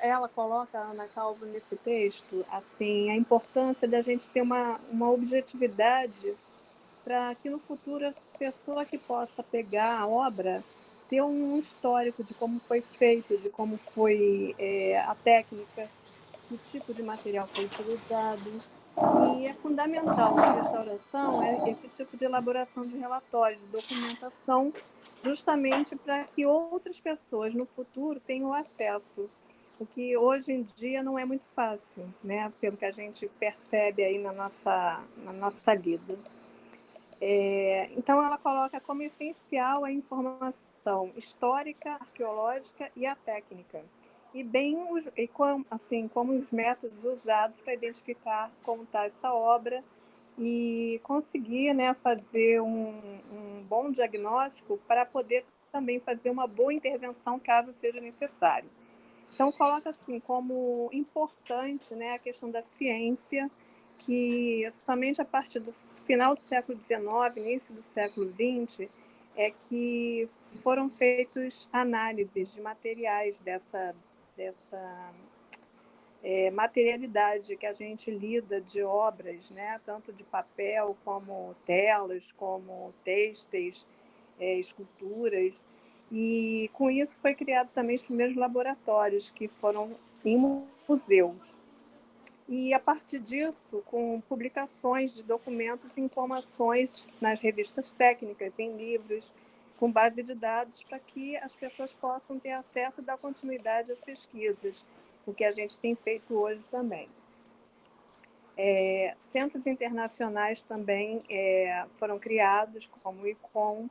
ela coloca, Ana Calvo, nesse texto, assim, a importância da gente ter uma objetividade para que no futuro a pessoa que possa pegar a obra ter um histórico de como foi feito, de como foi a técnica, que tipo de material foi utilizado. E é fundamental na restauração esse tipo de elaboração de relatórios, de documentação, justamente para que outras pessoas no futuro tenham acesso, o que hoje em dia não é muito fácil, né? Pelo que a gente percebe aí na nossa lida. Então, ela coloca como essencial a informação histórica, arqueológica e a técnica, e como os métodos usados para identificar como está essa obra e conseguir, né, fazer um bom diagnóstico para poder também fazer uma boa intervenção caso seja necessário. Então, coloca assim como importante, né, a questão da ciência, que somente a partir do final do século XIX, início do século XX, é que foram feitas análises de materiais dessa materialidade que a gente lida de obras, né, tanto de papel como telas, como têxteis, esculturas. E com isso foi criado também os primeiros laboratórios, que foram em museus. E a partir disso, com publicações de documentos e informações nas revistas técnicas, em livros, com base de dados, para que as pessoas possam ter acesso e dar continuidade às pesquisas, o que a gente tem feito hoje também. Centros internacionais também foram criados, como o ICOM,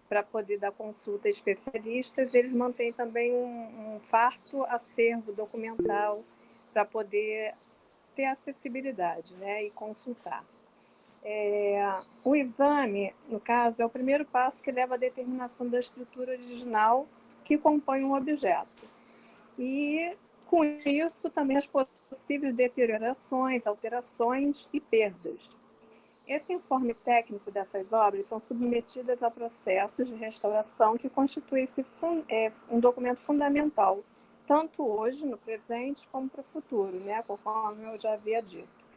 para poder dar consulta a especialistas. Eles mantêm também um farto acervo documental para poder ter acessibilidade, né, e consultar. O exame, no caso, é o primeiro passo que leva à determinação da estrutura original que compõe um objeto. E, com isso, também as possíveis deteriorações, alterações e perdas. Esse informe técnico dessas obras são submetidas a processos de restauração que constitui um documento fundamental, tanto hoje, no presente, como para o futuro, né, conforme eu já havia dito.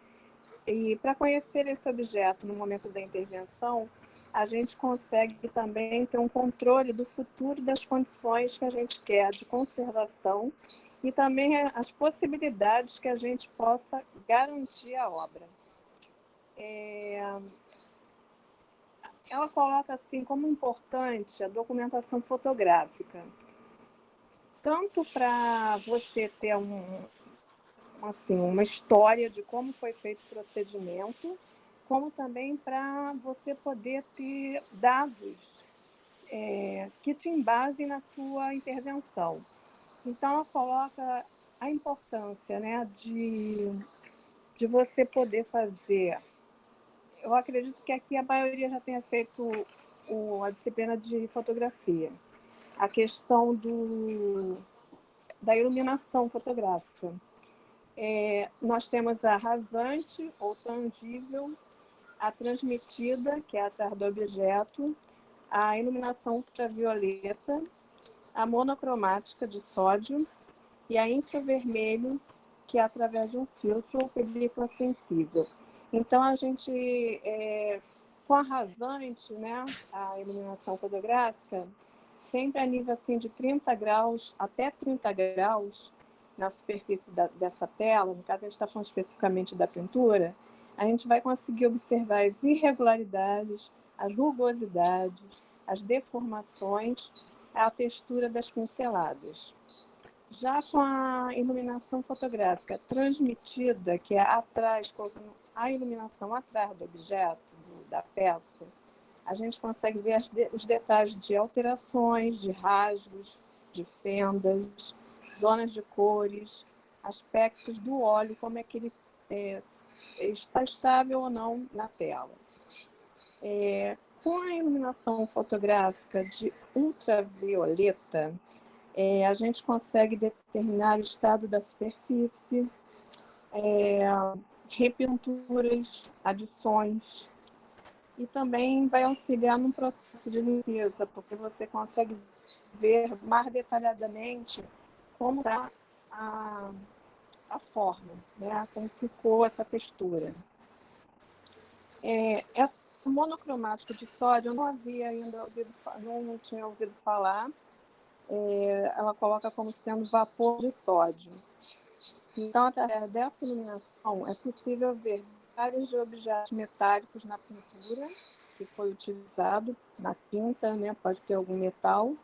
E para conhecer esse objeto no momento da intervenção, a gente consegue também ter um controle do futuro das condições que a gente quer de conservação e também as possibilidades que a gente possa garantir à obra. Ela coloca assim como importante a documentação fotográfica, tanto para você ter uma história de como foi feito o procedimento, como também para você poder ter dados que te embasem na tua intervenção. Então, ela coloca a importância, né, de você poder fazer. Eu acredito que aqui a maioria já tenha feito a disciplina de fotografia. A questão da iluminação fotográfica. Nós temos a rasante ou tangível, a transmitida, que é atrás do objeto, a iluminação ultravioleta, a monocromática do sódio e a infravermelho, que é através de um filtro ou película sensível. Então, a gente, com a rasante, né, a iluminação fotográfica, sempre a nível assim, de 30 graus, até 30 graus, na superfície dessa tela, no caso a gente está falando especificamente da pintura, a gente vai conseguir observar as irregularidades, as rugosidades, as deformações, a textura das pinceladas. Já com a iluminação fotográfica transmitida, que é atrás, colocando a iluminação atrás do objeto, da peça, a gente consegue ver os detalhes de alterações, de rasgos, de fendas, zonas de cores, aspectos do óleo, como é que ele está estável ou não na tela. Com a iluminação fotográfica de ultravioleta, a gente consegue determinar o estado da superfície, repinturas, adições, e também vai auxiliar no processo de limpeza, porque você consegue ver mais detalhadamente como está a forma, né? Como ficou essa textura. Essa monocromática de sódio eu não havia ainda não tinha ouvido falar. Ela coloca como sendo vapor de sódio. Então, através dessa iluminação, é possível ver vários objetos metálicos na pintura que foi utilizado na tinta, né? Pode ter algum metal.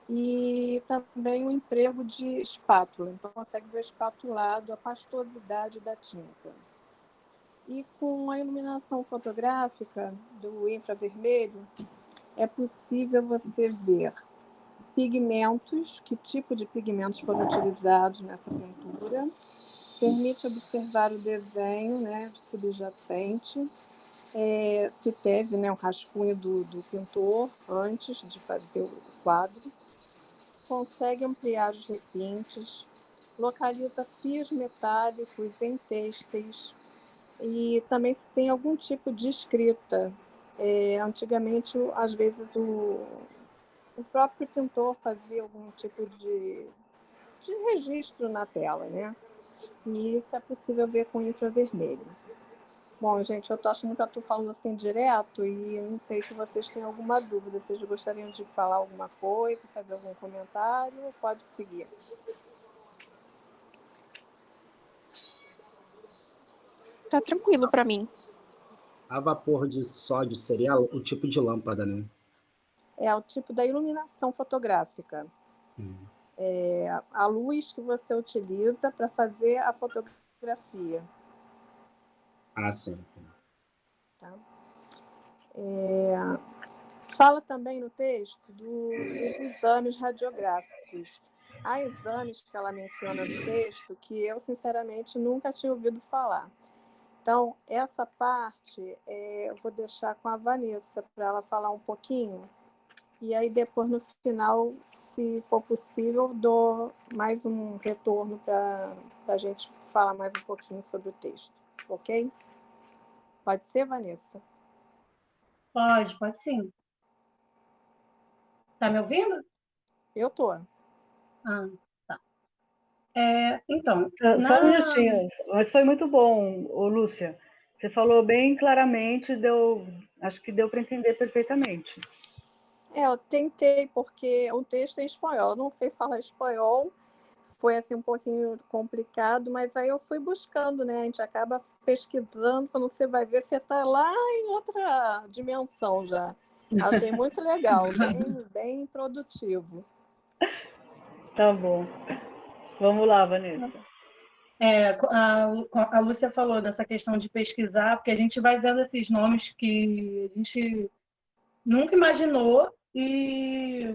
E também o emprego de espátula. Então, consegue ver espatulado a pastosidade da tinta. E com a iluminação fotográfica do infravermelho, é possível você ver pigmentos, que tipo de pigmentos foram utilizados nessa pintura, permite observar o desenho, né, subjacente, se teve, né, um rascunho do pintor antes de fazer o quadro, consegue ampliar os repintes, localiza fios metálicos em têxteis e também se tem algum tipo de escrita. Antigamente, às vezes, o próprio pintor fazia algum tipo de registro na tela, né? E isso é possível ver com infravermelho. Bom, gente, eu tô achando que eu estou falando assim direto e eu não sei se vocês têm alguma dúvida. Vocês gostariam de falar alguma coisa, fazer algum comentário? Pode seguir. Tá tranquilo para mim. A vapor de sódio seria o tipo de lâmpada, né? É o tipo da iluminação fotográfica. A luz que você utiliza para fazer a fotografia. Ah, sim. Tá? Fala também no texto dos exames radiográficos. Há exames que ela menciona no texto que eu, sinceramente, nunca tinha ouvido falar. Então, essa parte eu vou deixar com a Vanessa para ela falar um pouquinho. E aí, depois, no final, se for possível, dou mais um retorno para a gente falar mais um pouquinho sobre o texto. Ok? Pode ser, Vanessa? Pode sim. Tá me ouvindo? Eu tô. Ah, tá. Então, Só um minutinho, mas foi muito bom, ô Lúcia. Você falou bem claramente, acho que deu para entender perfeitamente. Eu tentei, porque é um texto em espanhol. Eu não sei falar espanhol, foi assim um pouquinho complicado, mas aí eu fui buscando, né? A gente acaba pesquisando, quando você vai ver, você está lá em outra dimensão já. Achei muito legal, bem produtivo. Tá bom. Vamos lá, Vanessa. A Lúcia falou dessa questão de pesquisar, porque a gente vai vendo esses nomes que a gente nunca imaginou e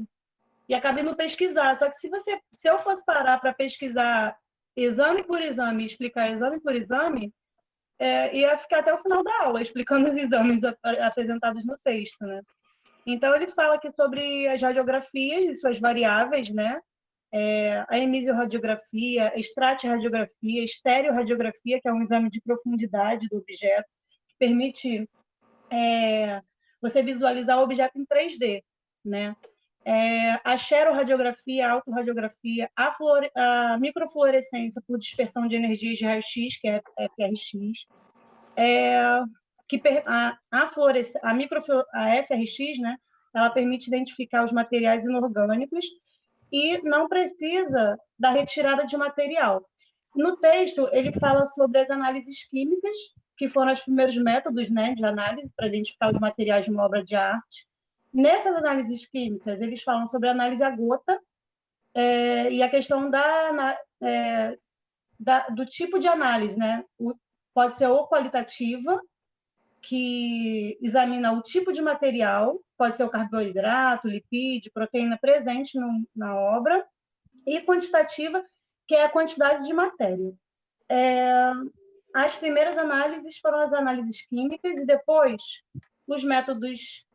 acaba indo pesquisar. Só que se eu fosse parar para pesquisar exame por exame, explicar exame por exame, ia ficar até o final da aula explicando os exames apresentados no texto, né? Então ele fala aqui sobre as radiografias e suas variáveis, né? A emisioradiografia, estratiradiografia, estereoradiografia, que é um exame de profundidade do objeto, que permite você visualizar o objeto em 3D, né? A xeroradiografia, a autorradiografia, a microfluorescência por dispersão de energias de raio-x, que é FRX, a FRX, né? Ela permite identificar os materiais inorgânicos e não precisa da retirada de material. No texto, ele fala sobre as análises químicas, que foram os primeiros métodos, né, de análise para identificar os materiais de uma obra de arte. Nessas análises químicas, eles falam sobre a análise à gota e a questão do tipo de análise, né? Pode ser ou qualitativa, que examina o tipo de material, pode ser o carboidrato, lipídio, proteína presente na obra, e quantitativa, que é a quantidade de matéria. As primeiras análises foram as análises químicas e depois os métodos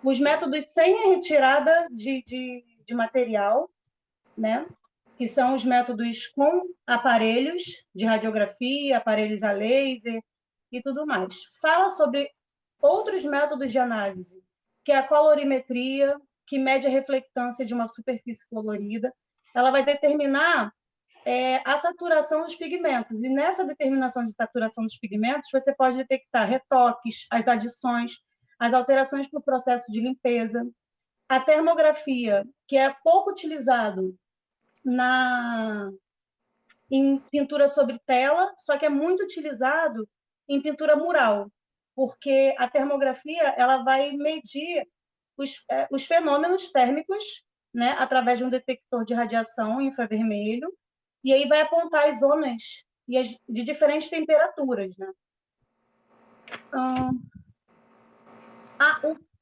os métodos sem a retirada de material, né? Que são os métodos com aparelhos de radiografia, aparelhos a laser e tudo mais. Fala sobre outros métodos de análise, que é a colorimetria, que mede a reflectância de uma superfície colorida. Ela vai determinar a saturação dos pigmentos. E nessa determinação de saturação dos pigmentos, você pode detectar retoques, as adições, as alterações para o processo de limpeza. A termografia, que é pouco utilizado em pintura sobre tela, só que é muito utilizado em pintura mural, porque a termografia ela vai medir os fenômenos térmicos, né, através de um detector de radiação infravermelho, e aí vai apontar as zonas de diferentes temperaturas, né?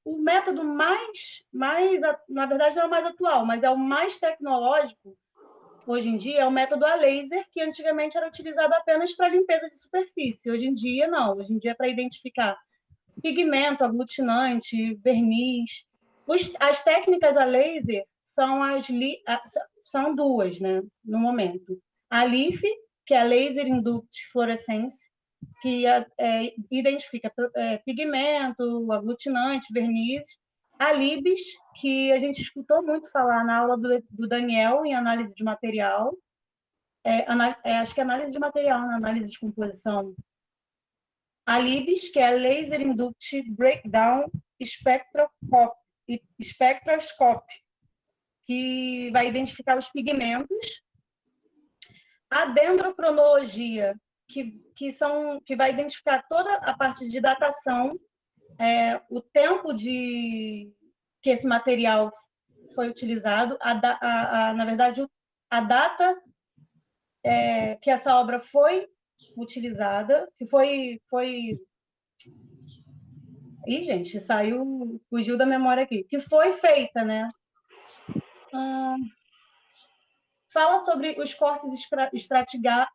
O método na verdade não é o mais atual, mas é o mais tecnológico hoje em dia, é o método a laser, que antigamente era utilizado apenas para limpeza de superfície. Hoje em dia, não. Hoje em dia é para identificar pigmento, aglutinante, verniz. As técnicas a laser são duas, né, no momento. A LIF, que é a Laser Induced Fluorescence, que identifica pigmento, aglutinante, verniz. A LIBS, que a gente escutou muito falar na aula do Daniel em análise de material. Acho que é análise de material, na análise de composição. A LIBS, que é Laser Induced Breakdown Spectroscopy, que vai identificar os pigmentos. A dendrocronologia, que vai identificar toda a parte de datação, o tempo que esse material foi utilizado, na verdade, a data que essa obra foi utilizada, que foi... Ih, gente, fugiu da memória aqui. Que foi feita, né? Fala sobre os cortes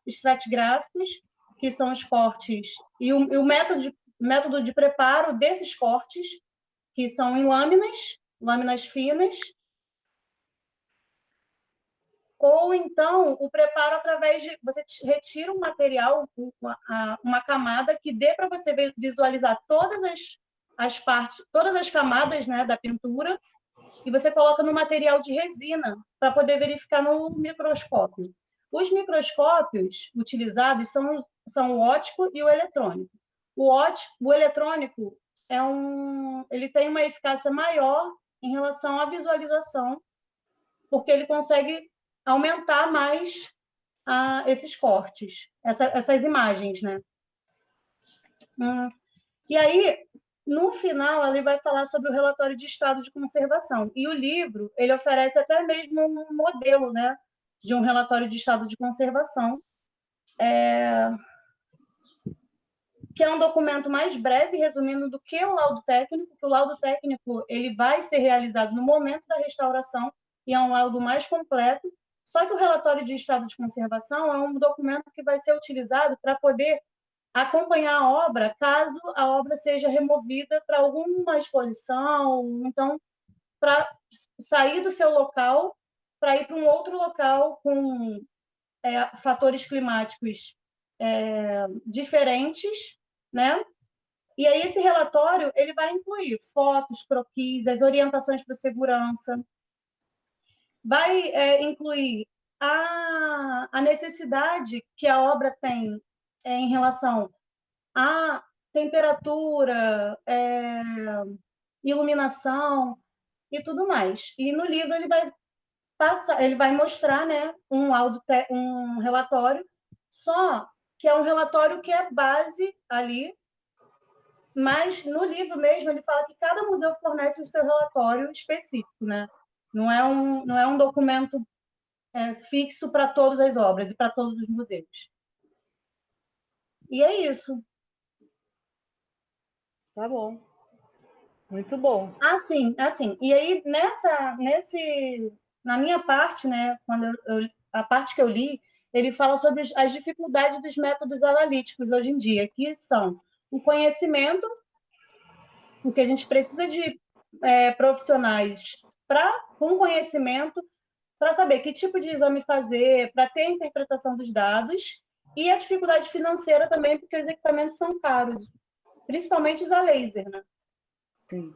estratigráficos, que são os cortes, e o método de preparo desses cortes, que são em lâminas finas, ou então o preparo através de... Você retira um material, uma camada que dê para você visualizar todas as partes, todas as camadas, né, da pintura, e você coloca no material de resina para poder verificar no microscópio. Os microscópios utilizados são o óptico e o eletrônico. O eletrônico ele tem uma eficácia maior em relação à visualização, porque ele consegue aumentar mais esses cortes, essas imagens, né? E aí, no final, ele vai falar sobre o relatório de estado de conservação. E o livro, ele oferece até mesmo um modelo, né, de um relatório de estado de conservação, que é um documento mais breve, resumindo, do que o laudo técnico, que o laudo técnico ele vai ser realizado no momento da restauração e é um laudo mais completo. Só que o relatório de estado de conservação é um documento que vai ser utilizado para poder acompanhar a obra, caso a obra seja removida para alguma exposição, então, para sair do seu local, para ir para um outro local com fatores climáticos diferentes, né? E aí esse relatório ele vai incluir fotos, croquis, as orientações para segurança, vai incluir a necessidade que a obra tem em relação à temperatura, iluminação e tudo mais. E no livro ele vai mostrar, né, um relatório, só que é um relatório que é base ali, mas no livro mesmo ele fala que cada museu fornece o seu relatório específico, né? Não é um documento fixo para todas as obras e para todos os museus. E é isso. Tá bom. Muito bom. Assim. E aí, na minha parte, né, a parte que eu li, ele fala sobre as dificuldades dos métodos analíticos hoje em dia, que são o conhecimento, porque a gente precisa de profissionais com conhecimento para saber que tipo de exame fazer, para ter a interpretação dos dados, e a dificuldade financeira também, porque os equipamentos são caros, principalmente os a laser, né? Sim.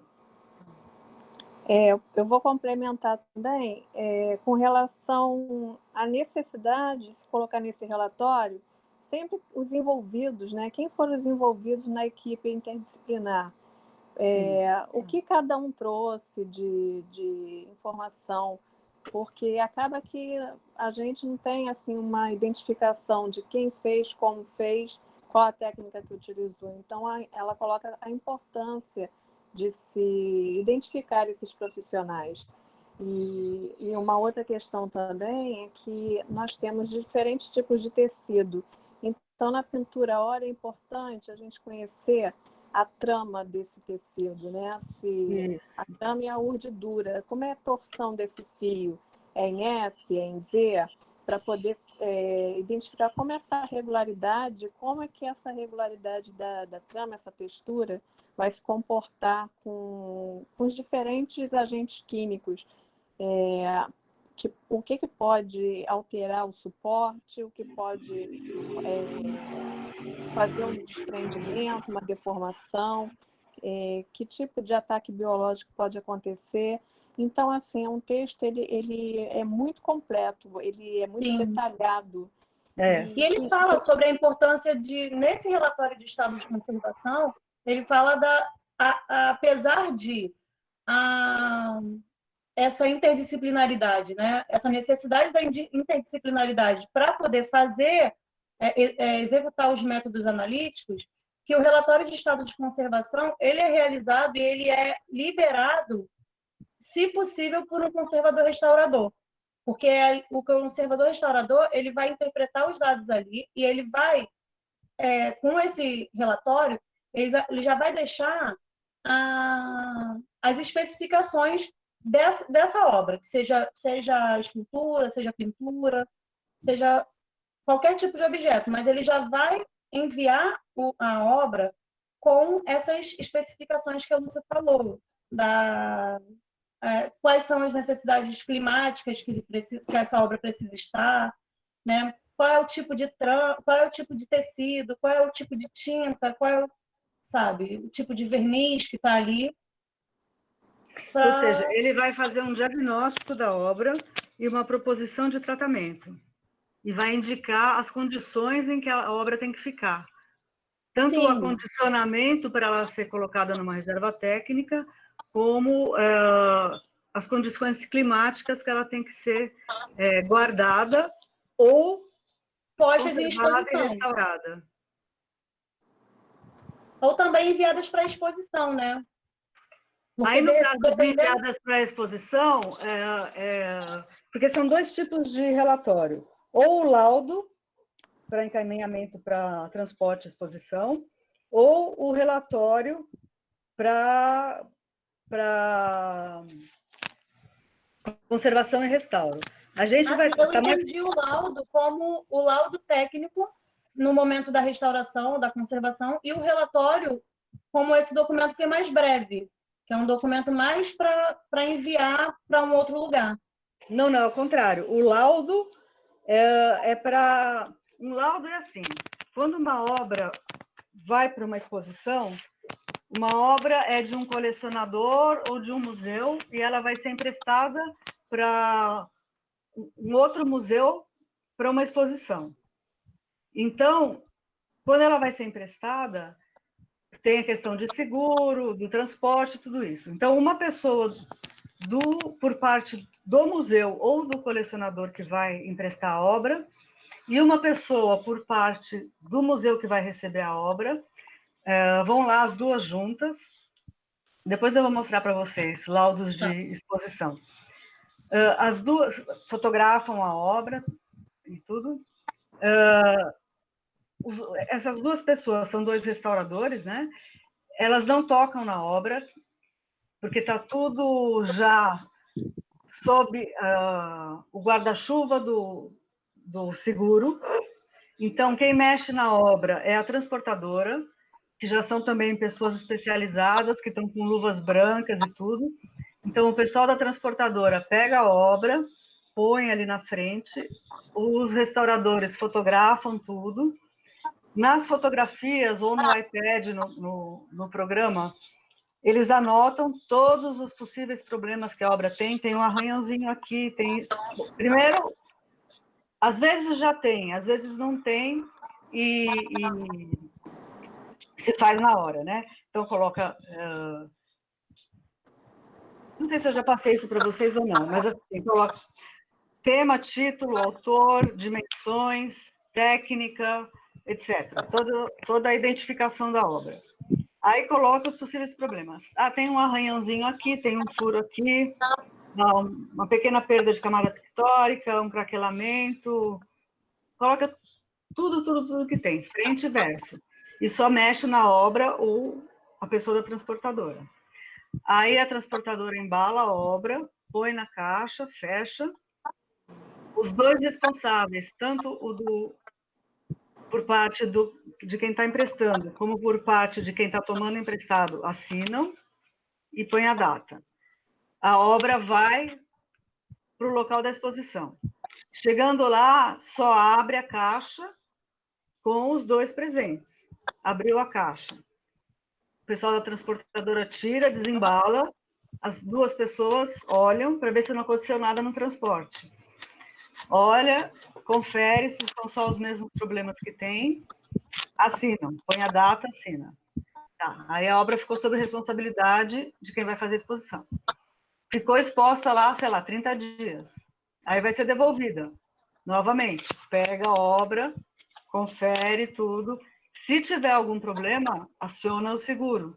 Eu vou complementar também com relação à necessidade de se colocar nesse relatório sempre os envolvidos, né? Quem foram os envolvidos na equipe interdisciplinar. O que cada um trouxe de informação, porque acaba que a gente não tem assim uma identificação de quem fez, como fez, qual a técnica que utilizou. Então, ela coloca a importância de se identificar esses profissionais. E uma outra questão também é que nós temos diferentes tipos de tecido. Então, na pintura a óleo é importante a gente conhecer a trama desse tecido, né? Se a trama e a urdidura, como é a torção desse fio? É em S, é em Z? Para poder identificar como essa regularidade, como é que essa regularidade da trama, essa textura, vai se comportar com os diferentes agentes químicos. O que pode alterar o suporte, o que pode fazer um desprendimento, uma deformação, que tipo de ataque biológico pode acontecer. Então, assim, é um texto, ele é muito completo, ele é muito detalhado. E ele fala sobre a importância nesse relatório de estado de conservação, ele fala apesar de essa interdisciplinaridade, né? Essa necessidade da interdisciplinaridade para poder executar os métodos analíticos, que o relatório de estado de conservação ele é realizado e ele é liberado, se possível, por um conservador restaurador. Porque o conservador restaurador ele vai interpretar os dados ali e ele vai, com esse relatório, ele já vai deixar as especificações dessa obra, que seja escultura, seja pintura, seja qualquer tipo de objeto, mas ele já vai enviar a obra com essas especificações que a Lúcia falou, quais são as necessidades climáticas que essa obra precisa estar, né? Qual é o tipo de qual é o tipo de tecido, qual é o tipo de tinta, qual é o tipo de verniz que está ali. Ou seja, ele vai fazer um diagnóstico da obra e uma proposição de tratamento. E vai indicar as condições em que a obra tem que ficar. Tanto o acondicionamento para ela ser colocada numa reserva técnica, como as condições climáticas que ela tem que ser guardada ou postas em conservada e exposição. restaurada. Ou também enviadas para exposição, né? Porque aí, no caso de enviadas para a exposição, porque são dois tipos de relatório. Ou o laudo, para encaminhamento para transporte e exposição, ou o relatório para conservação e restauro. A gente eu entendi o laudo como o laudo técnico no momento da restauração, da conservação, e o relatório como esse documento que é mais breve, que é um documento mais para enviar para um outro lugar. Não, ao contrário. O laudo para... Um laudo é assim, quando uma obra vai para uma exposição, uma obra é de um colecionador ou de um museu e ela vai ser emprestada para um outro museu para uma exposição. Então, quando ela vai ser emprestada, tem a questão de seguro, do transporte, tudo isso. Então, uma pessoa por parte do museu ou do colecionador que vai emprestar a obra e uma pessoa por parte do museu que vai receber a obra, vão lá as duas juntas. Depois eu vou mostrar para vocês laudos de exposição. As duas fotografam a obra e tudo. Essas duas pessoas são dois restauradores, né? Elas não tocam na obra, porque está tudo já sob o guarda-chuva do seguro. Então, quem mexe na obra é a transportadora, que já são também pessoas especializadas, que estão com luvas brancas e tudo. Então, o pessoal da transportadora pega a obra, põe ali na frente, os restauradores fotografam tudo. Nas fotografias ou no iPad, no programa, eles anotam todos os possíveis problemas que a obra tem. Tem um arranhãozinho aqui, tem... Primeiro, às vezes já tem, às vezes não tem, e se faz na hora, né? Então, coloca... Não sei se eu já passei isso para vocês ou não, mas assim, coloca tema, título, autor, dimensões, técnica, etc. Toda a identificação da obra. Aí coloca os possíveis problemas. Ah, tem um arranhãozinho aqui, tem um furo aqui, uma pequena perda de camada pictórica, um craquelamento. Coloca tudo que tem, frente e verso. E só mexe na obra ou a pessoa da transportadora. Aí a transportadora embala a obra, põe na caixa, fecha. Os dois responsáveis, tanto por parte de quem está emprestando, como por parte de quem está tomando emprestado, assinam e põem a data. A obra vai para o local da exposição. Chegando lá, só abre a caixa com os dois presentes. Abriu a caixa. O pessoal da transportadora tira, desembala, as duas pessoas olham para ver se não aconteceu nada no transporte. Olha, confere se são só os mesmos problemas que tem, assinam, põe a data, assina. Tá. Aí a obra ficou sob responsabilidade de quem vai fazer a exposição. Ficou exposta lá, sei lá, 30 dias. Aí vai ser devolvida. Novamente, pega a obra, confere tudo. Se tiver algum problema, aciona o seguro.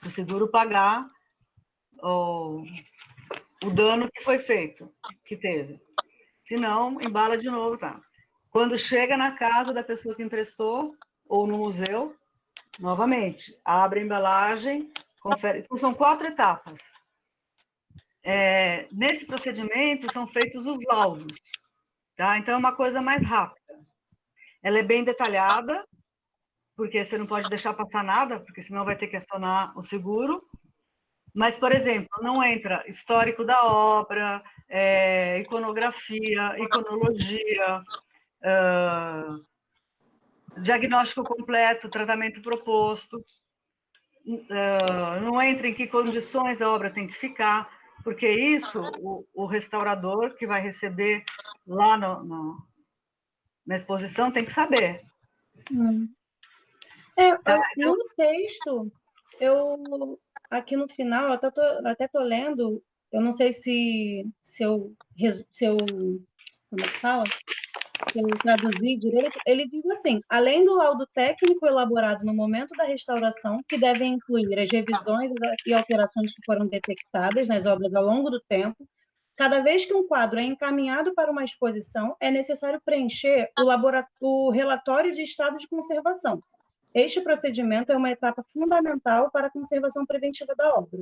O seguro pagar o dano que foi feito, que teve. Se não, embala de novo, tá? Quando chega na casa da pessoa que emprestou, ou no museu, novamente, abre a embalagem, confere. Então, são 4 etapas. Nesse procedimento, são feitos os laudos, tá? Então, é uma coisa mais rápida. Ela é bem detalhada, porque você não pode deixar passar nada, porque senão vai ter que acionar o seguro. Mas, por exemplo, não entra histórico da obra, iconografia, iconologia, diagnóstico completo, tratamento proposto, não entra em que condições a obra tem que ficar, porque isso o restaurador que vai receber lá na exposição tem que saber. No texto, aqui no final, até tô lendo, eu não sei se eu como é que fala? Se eu traduzir direito, ele diz assim: além do laudo técnico elaborado no momento da restauração, que devem incluir as revisões e alterações que foram detectadas nas obras ao longo do tempo, cada vez que um quadro é encaminhado para uma exposição, é necessário preencher o relatório de estado de conservação. Este procedimento é uma etapa fundamental para a conservação preventiva da obra.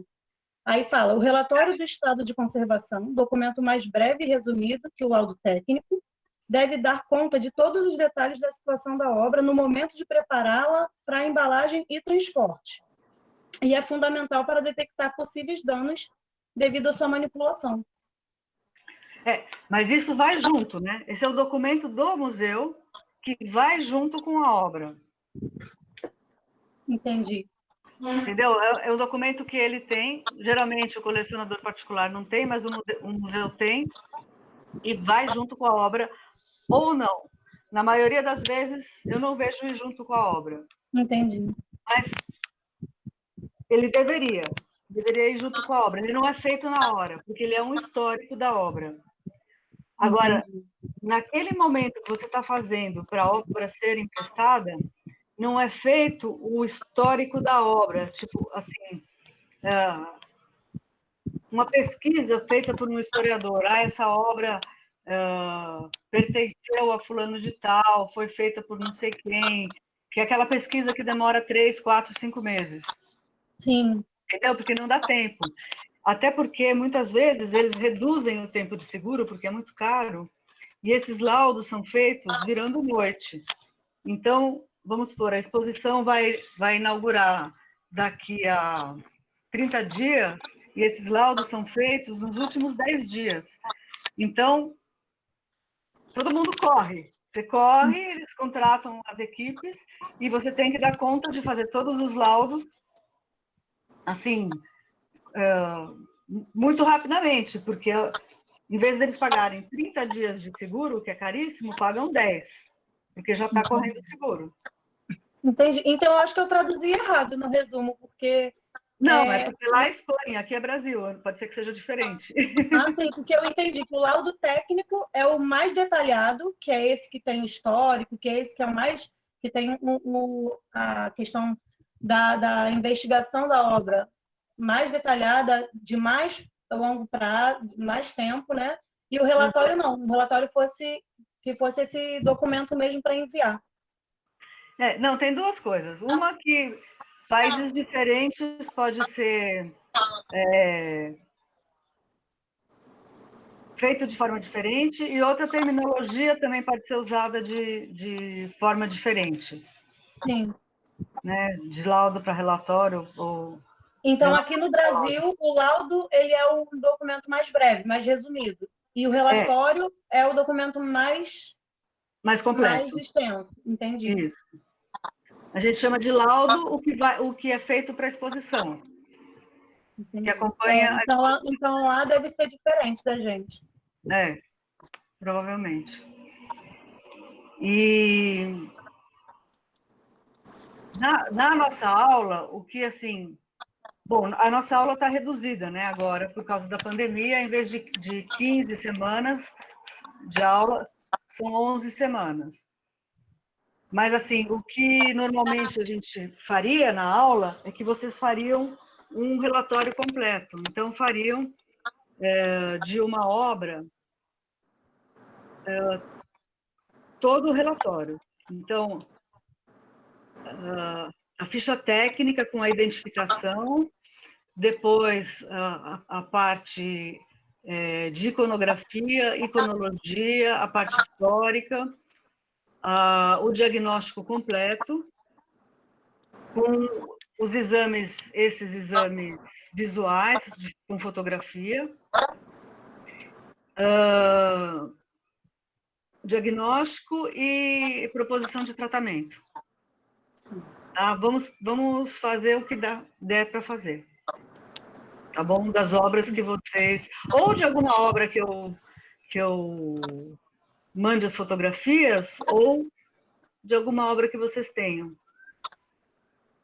Aí fala, o relatório do estado de conservação, documento mais breve e resumido que o laudo técnico, deve dar conta de todos os detalhes da situação da obra no momento de prepará-la para embalagem e transporte. E é fundamental para detectar possíveis danos devido à sua manipulação. Mas isso vai junto, né? Esse é o documento do museu que vai junto com a obra. Entendi. Entendeu? É o documento que ele tem, geralmente o colecionador particular não tem, mas o museu tem, e vai junto com a obra, ou não. Na maioria das vezes, eu não vejo ir junto com a obra. Entendi. Mas ele deveria ir junto com a obra. Ele não é feito na hora, porque ele é um histórico da obra. Agora, naquele momento que você está fazendo para a obra ser emprestada, não é feito o histórico da obra, tipo assim, uma pesquisa feita por um historiador. Essa obra pertenceu a fulano de tal, foi feita por não sei quem, que é aquela pesquisa que demora 3, 4, 5 meses. Sim. Entendeu? Porque não dá tempo. Até porque, muitas vezes, eles reduzem o tempo de seguro, porque é muito caro, e esses laudos são feitos virando noite. Então, vamos supor, a exposição vai inaugurar daqui a 30 dias, e esses laudos são feitos nos últimos 10 dias. Então, todo mundo corre. Você corre, eles contratam as equipes, e você tem que dar conta de fazer todos os laudos assim, muito rapidamente, porque em vez deles pagarem 30 dias de seguro, que é caríssimo, pagam 10, porque já está correndo o seguro. Entendi. Então, eu acho que eu traduzi errado no resumo, porque... Não, é porque lá é Espanha, aqui é Brasil, pode ser que seja diferente. Sim, porque eu entendi que o laudo técnico é o mais detalhado, que é esse que tem histórico, que é esse que é o mais... que tem a questão da investigação da obra mais detalhada, de mais longo prazo, de mais tempo, né? E o relatório não. O relatório que fosse esse documento mesmo para enviar. Não, tem duas coisas. Uma que países diferentes pode ser feito de forma diferente, e outra terminologia também pode ser usada de forma diferente. Sim. Né? De laudo para relatório. Então, aqui no Brasil, o laudo ele é o documento mais breve, mais resumido. E o relatório é o documento mais completo. Mais extenso, entendi. Isso. A gente chama de laudo o que é feito para exposição. Entendi. Que acompanha então lá deve ser diferente da gente. Provavelmente. E na nossa aula, o que assim... Bom, a nossa aula está reduzida, né, agora, por causa da pandemia, em vez de 15 semanas de aula, são 11 semanas. Mas, assim, o que normalmente a gente faria na aula é que vocês fariam um relatório completo. Então, fariam de uma obra todo o relatório. Então, a ficha técnica com a identificação, depois a parte de iconografia, iconologia, a parte histórica, o diagnóstico completo, com os exames, esses exames visuais, com fotografia, diagnóstico e proposição de tratamento. Tá? Vamos fazer o que der para fazer. Tá bom? Das obras que vocês... Ou de alguma obra que eu mande as fotografias, ou de alguma obra que vocês tenham.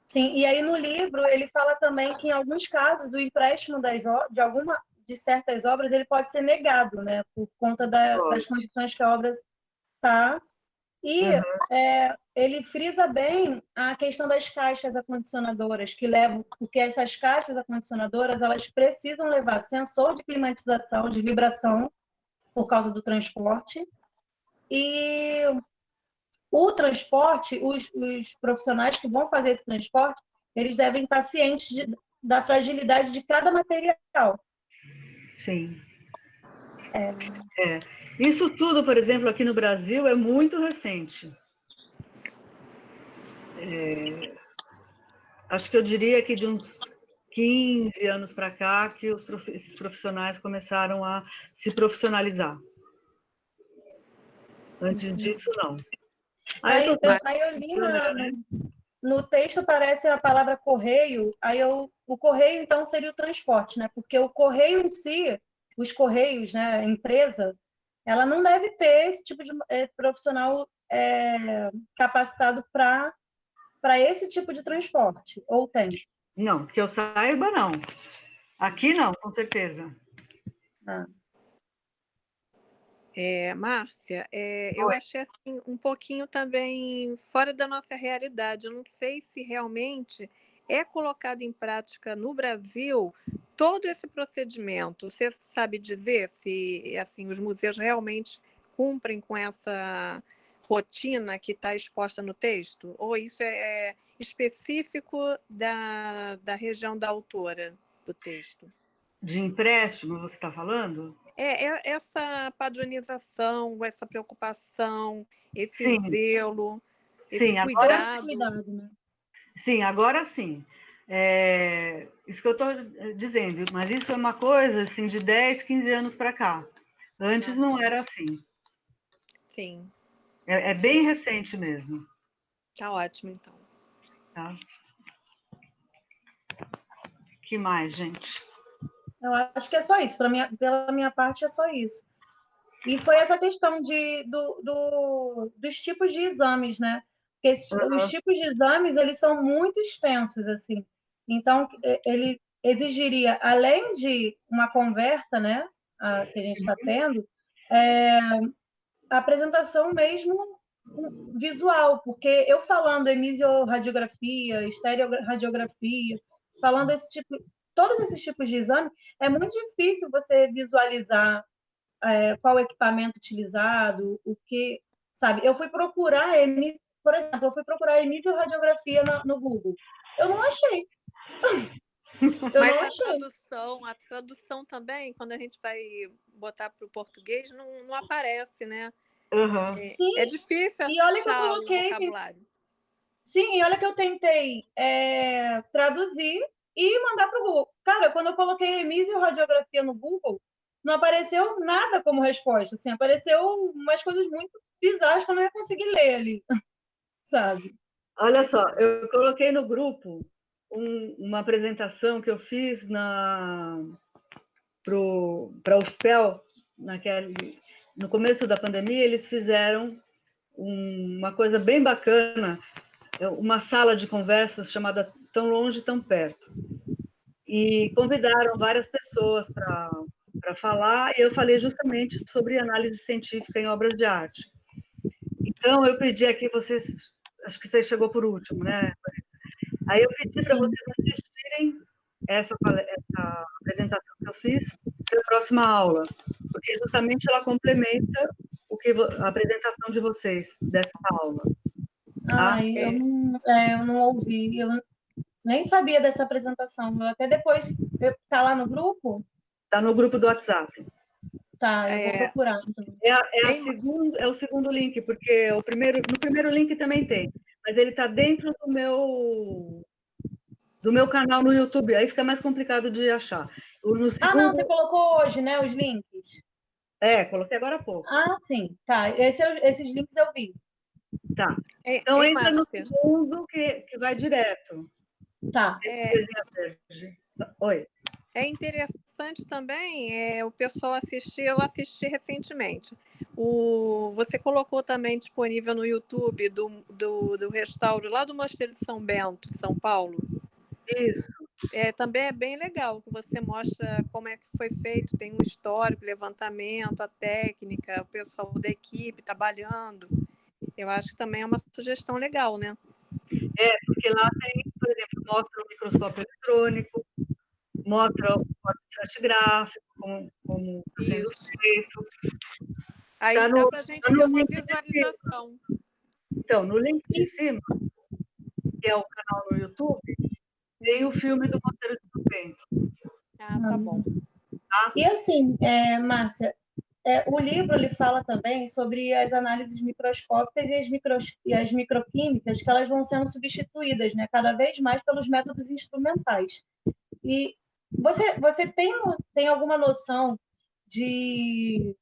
Sim, e aí no livro ele fala também que em alguns casos o empréstimo de certas obras ele pode ser negado, né, por conta das condições que a obra está. E ele frisa bem a questão das caixas acondicionadoras, porque essas caixas acondicionadoras elas precisam levar sensor de climatização, de vibração, por causa do transporte. E o transporte, os profissionais que vão fazer esse transporte, eles devem estar cientes da fragilidade de cada material. Sim. Isso tudo, por exemplo, aqui no Brasil, é muito recente. Acho que eu diria que de uns 15 anos para cá que esses profissionais começaram a se profissionalizar. Antes disso, não. Aí eu li no texto aparece a palavra correio, o correio então seria o transporte, né? Porque o correio em si, os correios, né, a empresa, ela não deve ter esse tipo de profissional capacitado para esse tipo de transporte, ou tem? Não, que eu saiba, não. Aqui não, com certeza. Márcia, eu achei assim, um pouquinho também fora da nossa realidade. Eu não sei se realmente é colocado em prática no Brasil todo esse procedimento. Você sabe dizer se assim, os museus realmente cumprem com essa rotina que está exposta no texto? Ou isso é específico da região da autora do texto? De empréstimo, você está falando? Essa padronização, essa preocupação, esse Sim. zelo, Sim, esse cuidado. Né? Sim, agora sim. Isso que eu estou dizendo, mas isso é uma coisa assim, de 10, 15 anos para cá. Antes não era assim. Sim. É bem recente mesmo. Tá ótimo, então. Tá? Que mais, gente? Eu acho que é só isso. Pela minha parte, é só isso. E foi essa questão dos tipos de exames, né? Porque os tipos de exames, eles são muito extensos, assim. Então, ele exigiria, além de uma converta, né, que a gente está tendo, a apresentação mesmo visual, porque eu falando emisioradiografia, estereoradiografia, falando todos esses tipos de exame, é muito difícil você visualizar qual equipamento utilizado, o que, sabe? Eu fui procurar, por exemplo, eu fui procurar emisioradiografia no Google. Eu não achei. Mas a tradução também, quando a gente vai botar para o português, não aparece, né? Uhum. É difícil e olha que eu achar o coloquei, vocabulário. Sim, e olha que eu tentei traduzir e mandar para o Google. Cara, quando eu coloquei emisioradiografia no Google, não apareceu nada como resposta. Assim, apareceu umas coisas muito bizarras que eu não ia conseguir ler ali, sabe? Olha só, eu coloquei no grupo uma apresentação que eu fiz para a UFPEL, no começo da pandemia, eles fizeram uma coisa bem bacana, uma sala de conversas chamada Tão Longe, Tão Perto. E convidaram várias pessoas para falar, e eu falei justamente sobre análise científica em obras de arte. Então, eu pedi aqui, acho que você chegou por último, né? Aí eu pedi para vocês assistirem essa apresentação que eu fiz na próxima aula, porque justamente ela complementa a apresentação de vocês dessa aula. Tá? Eu não ouvi, nem sabia dessa apresentação. Até depois, tá lá no grupo? Está no grupo do WhatsApp. Tá, eu vou procurar. Então. É o segundo link, porque no primeiro link também tem, mas ele está dentro do meu canal no YouTube, aí fica mais complicado de achar. No segundo... não, você colocou hoje, né, os links? Coloquei agora há pouco. Sim, tá. Esses links eu vi. Tá. Então entra no segundo que vai direto. Tá. Oi. É interessante também o pessoal assistir, eu assisti recentemente. Você colocou também disponível no YouTube do restauro lá do Mosteiro de São Bento, São Paulo. Isso. Também é bem legal, que você mostra como é que foi feito, tem um histórico, levantamento, a técnica, o pessoal da equipe trabalhando. Eu acho que também é uma sugestão legal, né? Porque lá tem, por exemplo, mostra o microscópio eletrônico, mostra o estratigráfico, como está sendo feito. Aí dá para a gente ter uma visualização. Então, no link de cima, que é o canal no YouTube, tem o filme do Mosteiro de São Bento. Tá bom. Tá? E assim, Márcia, o livro ele fala também sobre as análises microscópicas e as microquímicas, que elas vão sendo substituídas, né, cada vez mais pelos métodos instrumentais. E você tem alguma noção de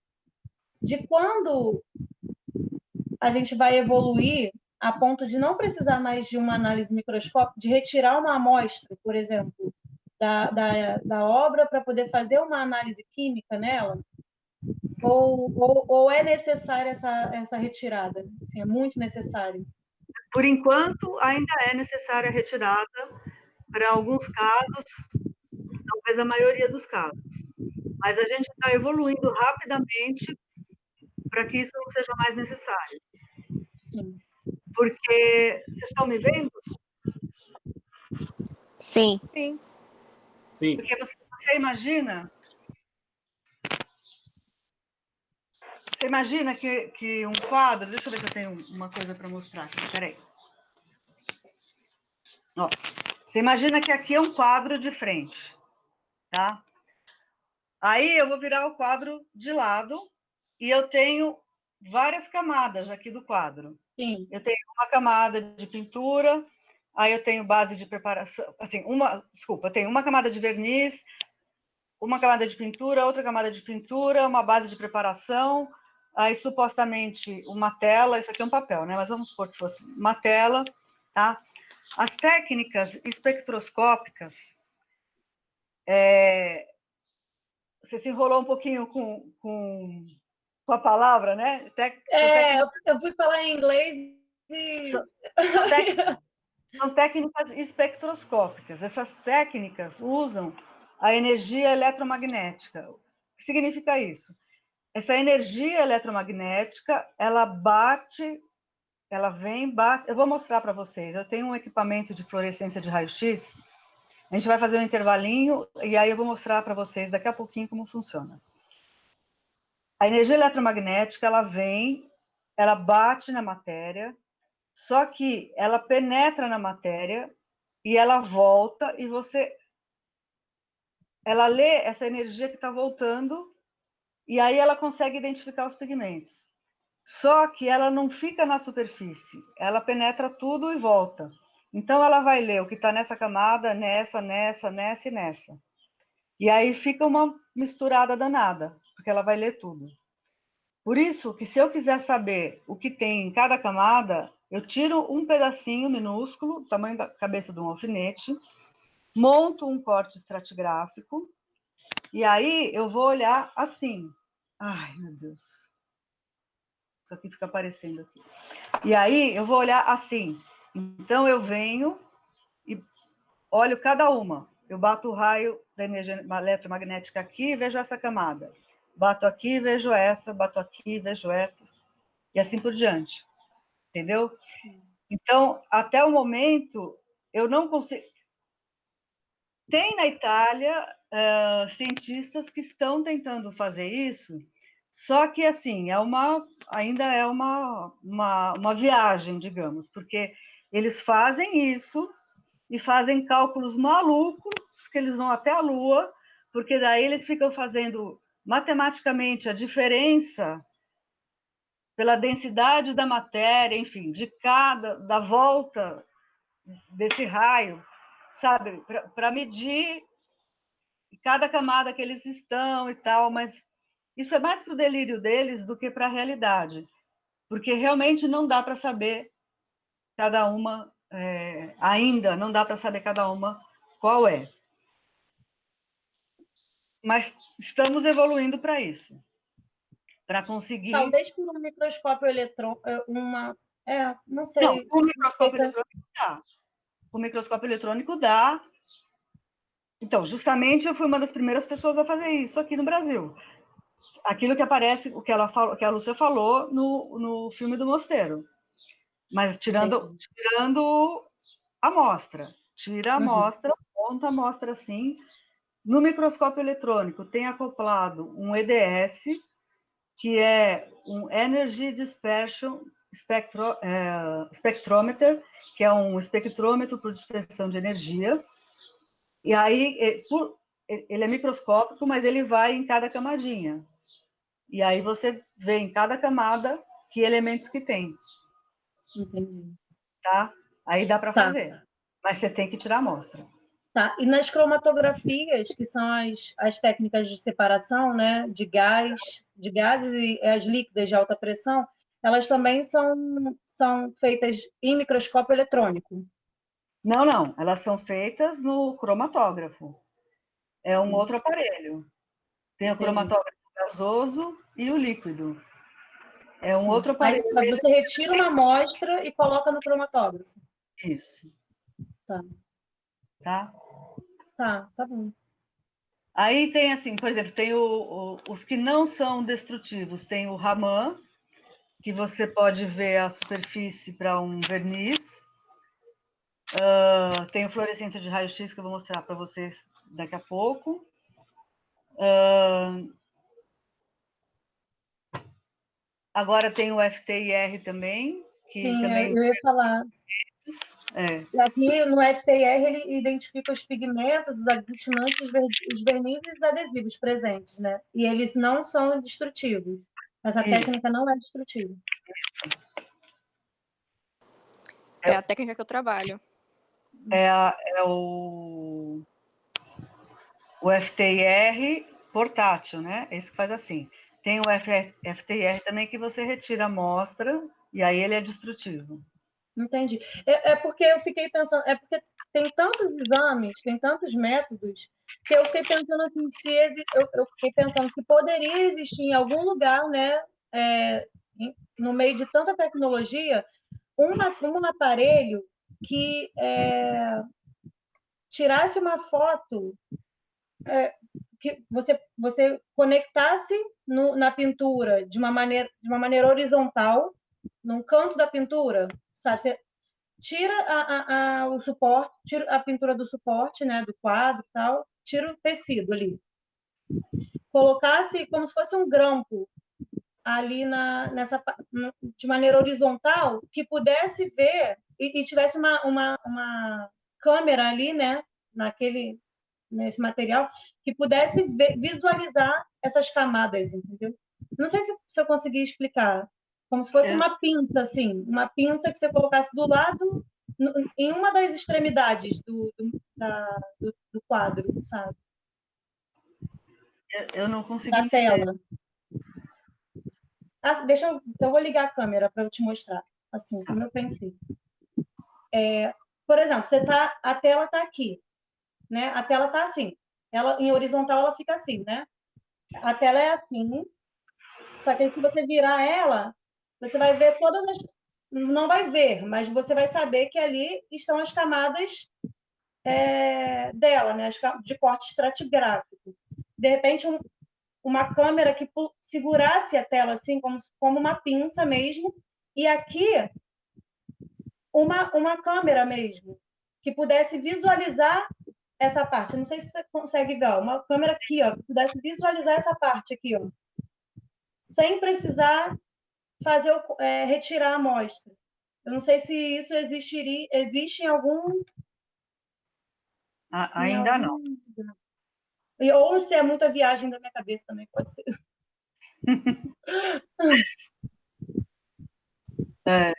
quando a gente vai evoluir a ponto de não precisar mais de uma análise microscópica, de retirar uma amostra, por exemplo, da obra para poder fazer uma análise química nela? Ou é necessária essa retirada? Assim, é muito necessário? Por enquanto, ainda é necessária a retirada para alguns casos, talvez a maioria dos casos. Mas a gente está evoluindo rapidamente para que isso não seja mais necessário. Sim. Porque, vocês estão me vendo? Sim. Sim. Porque você imagina... Você imagina que um quadro... Deixa eu ver se eu tenho uma coisa para mostrar aqui. Espera aí. Ó, você imagina que aqui é um quadro de frente, tá? Aí eu vou virar o quadro de lado e eu tenho várias camadas aqui do quadro. Sim. Eu tenho uma camada de pintura, aí eu tenho base de preparação, assim, eu tenho uma camada de verniz, uma camada de pintura, outra camada de pintura, uma base de preparação, aí supostamente uma tela, isso aqui é um papel, né? Mas vamos supor que fosse uma tela, tá? As técnicas espectroscópicas, Você se enrolou um pouquinho com a palavra, né? Eu fui falar em inglês e... São técnicas espectroscópicas. Essas técnicas usam a energia eletromagnética. O que significa isso? Essa energia eletromagnética, ela bate, ela vem, bate. Eu vou mostrar para vocês. Eu tenho um equipamento de fluorescência de raio-x. A gente vai fazer um intervalinho e aí eu vou mostrar para vocês daqui a pouquinho como funciona. A energia eletromagnética, ela vem, ela bate na matéria, só que ela penetra na matéria e ela volta e ela lê essa energia que está voltando e aí ela consegue identificar os pigmentos. Só que ela não fica na superfície, ela penetra tudo e volta. Então ela vai ler o que está nessa camada, nessa e nessa. E aí fica uma misturada danada, porque ela vai ler tudo. Por isso que se eu quiser saber o que tem em cada camada, eu tiro um pedacinho minúsculo, tamanho da cabeça de um alfinete, monto um corte estratigráfico, e aí eu vou olhar assim. Ai, meu Deus. Isso aqui fica aparecendo aqui. E aí eu vou olhar assim. Então eu venho e olho cada uma. Eu bato o raio da energia eletromagnética aqui e vejo essa camada. Bato aqui, vejo essa, bato aqui, vejo essa. E assim por diante. Entendeu? Então, até o momento, eu não consigo... Tem na Itália cientistas que estão tentando fazer isso, só que, assim, ainda é uma viagem, digamos, porque eles fazem isso e fazem cálculos malucos, que eles vão até a Lua, porque daí eles ficam fazendo matematicamente a diferença pela densidade da matéria, enfim, da volta desse raio, sabe, para medir cada camada que eles estão e tal, mas isso é mais para o delírio deles do que para a realidade, porque realmente não dá para saber cada uma, ainda não dá para saber cada uma qual é. Mas estamos evoluindo para isso, para conseguir... Talvez por um microscópio eletrônico, não sei. Não, o microscópio eletrônico dá. O microscópio eletrônico dá. Então, justamente eu fui uma das primeiras pessoas a fazer isso aqui no Brasil. Aquilo que aparece, o que a Lúcia falou no filme do Mosteiro. Mas tirando a amostra. Tira a amostra, monta a amostra assim. No microscópio eletrônico tem acoplado um EDS, que é um Energy Dispersion Spectrometer, que é um espectrômetro por dispersão de energia. E aí, ele é microscópico, mas ele vai em cada camadinha. E aí você vê em cada camada que elementos que tem. Entendi. Tá? Aí dá para fazer. Mas você tem que tirar a amostra. Tá. E nas cromatografias, que são as técnicas de separação, né, de gases e as líquidas de alta pressão, elas também são feitas em microscópio eletrônico. Não. Elas são feitas no cromatógrafo. É um outro aparelho. Tem o cromatógrafo gasoso e o líquido. É um outro aparelho. Aí você retira uma amostra e coloca no cromatógrafo. Isso. Tá bom. Aí tem, assim, por exemplo, tem os que não são destrutivos. Tem o Raman, que você pode ver a superfície para um verniz. Tem o fluorescência de raio-x, que eu vou mostrar para vocês daqui a pouco. Agora tem o FTIR também, que Sim, também... eu ia falar. Aqui no FTIR ele identifica os pigmentos, os aglutinantes, os vernizes e os adesivos presentes, né? E eles não são destrutivos. Essa técnica não é destrutiva. É a técnica que eu trabalho. É o FTIR portátil, né? Esse que faz assim. Tem o FTIR também que você retira a amostra e aí ele é destrutivo. Entendi. Porque eu fiquei pensando, porque tem tantos exames, tem tantos métodos, que eu fiquei pensando assim, eu fiquei pensando que poderia existir em algum lugar, né, no meio de tanta tecnologia, um aparelho que tirasse uma foto, que você conectasse na pintura de uma maneira horizontal, num canto da pintura, sabe? Você tira o suporte, tira a pintura do suporte, né, do quadro e tal, tira o tecido ali. Colocasse como se fosse um grampo ali de maneira horizontal, que pudesse ver e tivesse uma câmera ali, né, nesse material, que pudesse visualizar essas camadas, entendeu? Não sei se eu consegui explicar. Como se fosse uma pinça, assim, uma pinça que você colocasse do lado, em uma das extremidades do quadro, sabe? Eu não consegui Da entender. tela. Eu vou ligar a câmera para eu te mostrar, assim, como eu pensei. Por exemplo, a tela está aqui, né? A tela está assim. Ela, em horizontal, ela fica assim, né? A tela é assim, só que se você virar ela, você vai ver todas as... Não vai ver, mas você vai saber que ali estão as camadas dela, né? De corte estratigráfico. De repente, uma câmera que segurasse a tela assim, como uma pinça mesmo, e aqui uma câmera mesmo, que pudesse visualizar essa parte. Não sei se você consegue ver, ó, uma câmera aqui, ó, que pudesse visualizar essa parte aqui, ó, sem precisar retirar a amostra. Eu não sei se isso existe em algum... Ainda não. Ou se é muita viagem da minha cabeça também, pode ser. É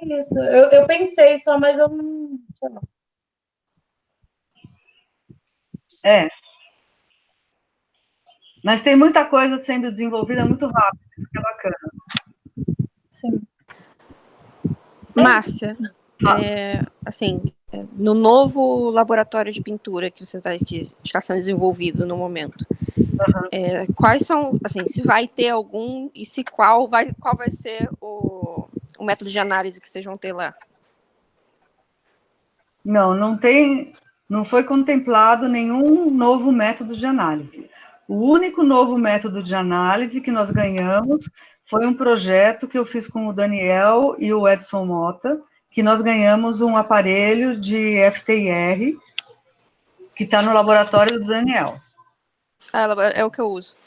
isso. Eu pensei só, mas eu não sei não. Mas tem muita coisa sendo desenvolvida muito rápido, isso que é bacana. Sim. Márcia, assim, no novo laboratório de pintura que está sendo desenvolvido no momento, quais são, assim, se vai ter algum e se qual vai ser o método de análise que vocês vão ter lá? Não tem, não foi contemplado nenhum novo método de análise. O único novo método de análise que nós ganhamos foi um projeto que eu fiz com o Daniel e o Edson Mota, que nós ganhamos um aparelho de FTIR, que está no laboratório do Daniel. É o que eu uso.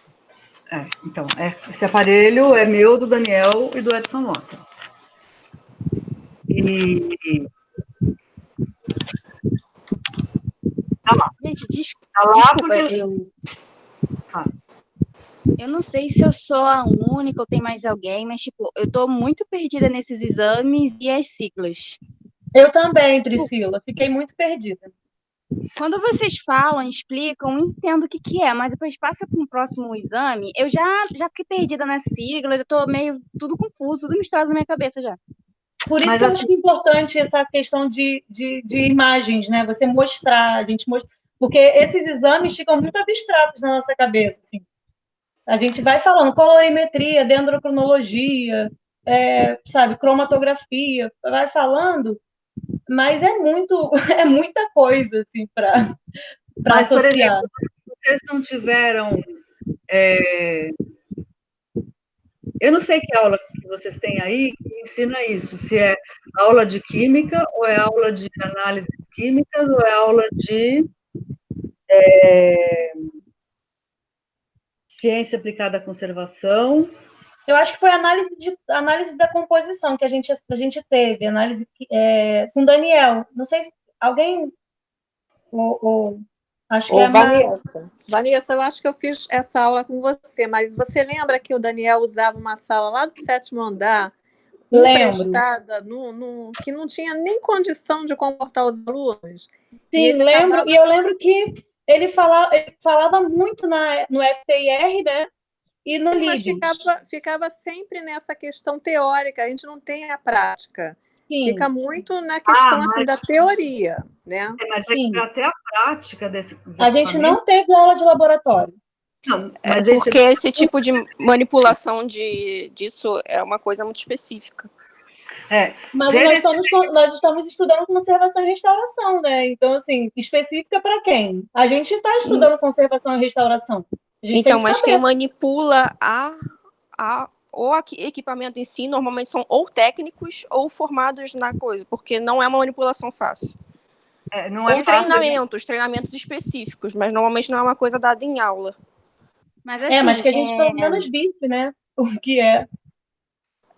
Então, esse aparelho é meu, do Daniel e do Edson Mota. Tá lá. Gente, Tá lá desculpa, porque... eu não sei se eu sou a única ou tem mais alguém, mas, tipo, eu tô muito perdida nesses exames e as siglas. Eu também, Priscila, fiquei muito perdida. Quando vocês falam, explicam, entendo o que é, mas depois passa para um próximo exame, eu já fiquei perdida nas siglas, já tô meio tudo confuso, tudo misturado na minha cabeça já. Por isso que eu acho importante essa questão de imagens, né? Você mostrar, porque esses exames ficam muito abstratos na nossa cabeça, assim. A gente vai falando colorimetria, dendrocronologia, sabe, cromatografia, vai falando, mas é muita coisa, assim, para associar. Por exemplo, vocês não tiveram... Eu não sei que aula que vocês têm aí que ensina isso, se é aula de química, ou é aula de análises químicas, ou é aula de ciência aplicada à conservação. Eu acho que foi análise da composição que a gente teve, análise com Daniel. Não sei se alguém... acho que Vanessa. Vanessa, eu acho que eu fiz essa aula com você, mas você lembra que o Daniel usava uma sala lá do 7º andar, emprestada, que não tinha nem condição de comportar os alunos? Sim, lembro. E eu lembro que ele falava muito no FTIR, né? E no LID. Mas ficava sempre nessa questão teórica, a gente não tem a prática. Sim, Fica muito na questão assim, da teoria, né? Mas é sim. que para ter a prática desses A gente equipamentos, não teve aula de laboratório. não, É mas, gente, porque esse tipo de manipulação disso é uma coisa muito específica. Mas nós estamos estudando conservação e restauração, né? Então, assim, específica para quem? A gente está estudando conservação e restauração. A gente Então, tem que mas saber. quem manipula o equipamento em si, normalmente são ou técnicos ou formados na coisa, porque não é uma manipulação fácil. não é Ou fácil. treinamentos específicos, mas normalmente não é uma coisa dada em aula. Mas assim, Mas que a gente pelo menos visse, né? O que é.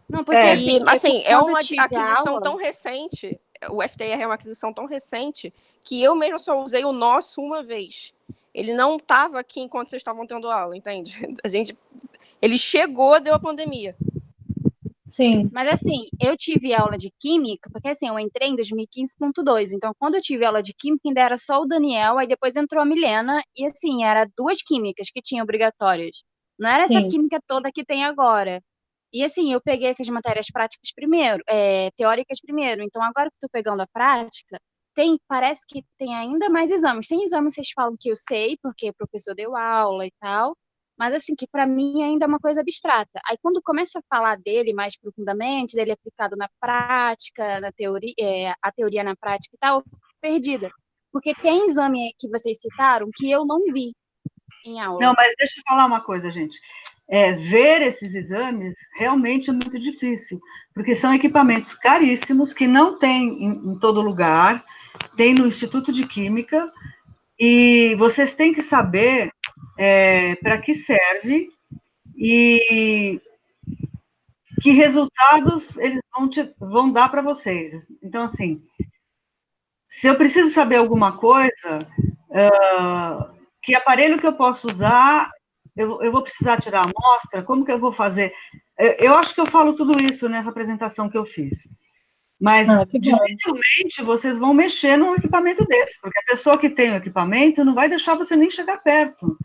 Não, porque E, assim, é quando uma tive aquisição aula, tão recente, o FTR é uma aquisição tão recente, que eu mesmo só usei o nosso uma vez. Ele não estava aqui enquanto vocês estavam tendo aula, entende? Ele chegou, deu a pandemia. Sim. mas assim, eu tive aula de química, porque assim, eu entrei em 2015.2, então quando eu tive aula de química ainda era só o Daniel, aí depois entrou a Milena, e assim, era 2 químicas que tinham obrigatórias. Não era essa Sim. química toda que tem agora. E assim, eu peguei essas matérias práticas primeiro, teóricas primeiro, então agora que eu tô pegando a prática, parece que tem ainda mais exames. Tem exames que vocês falam que eu sei, porque o professor deu aula e tal, mas assim, que para mim ainda é uma coisa abstrata. Aí quando começa a falar dele mais profundamente, dele aplicado na prática, na teoria, a teoria na prática e tal, eu fico perdida. Porque tem exame que vocês citaram que eu não vi em aula. Não, mas deixa eu falar uma coisa, gente. Ver esses exames realmente é muito difícil, porque são equipamentos caríssimos que não tem em todo lugar, tem no Instituto de Química, e vocês têm que saber para que serve e que resultados eles vão dar para vocês. Então, assim, se eu preciso saber alguma coisa, que aparelho que eu posso usar, eu vou precisar tirar a amostra, como que eu vou fazer? Eu acho que eu falo tudo isso nessa apresentação que eu fiz. Mas dificilmente vocês vão mexer num equipamento desse, porque a pessoa que tem o equipamento não vai deixar você nem chegar perto,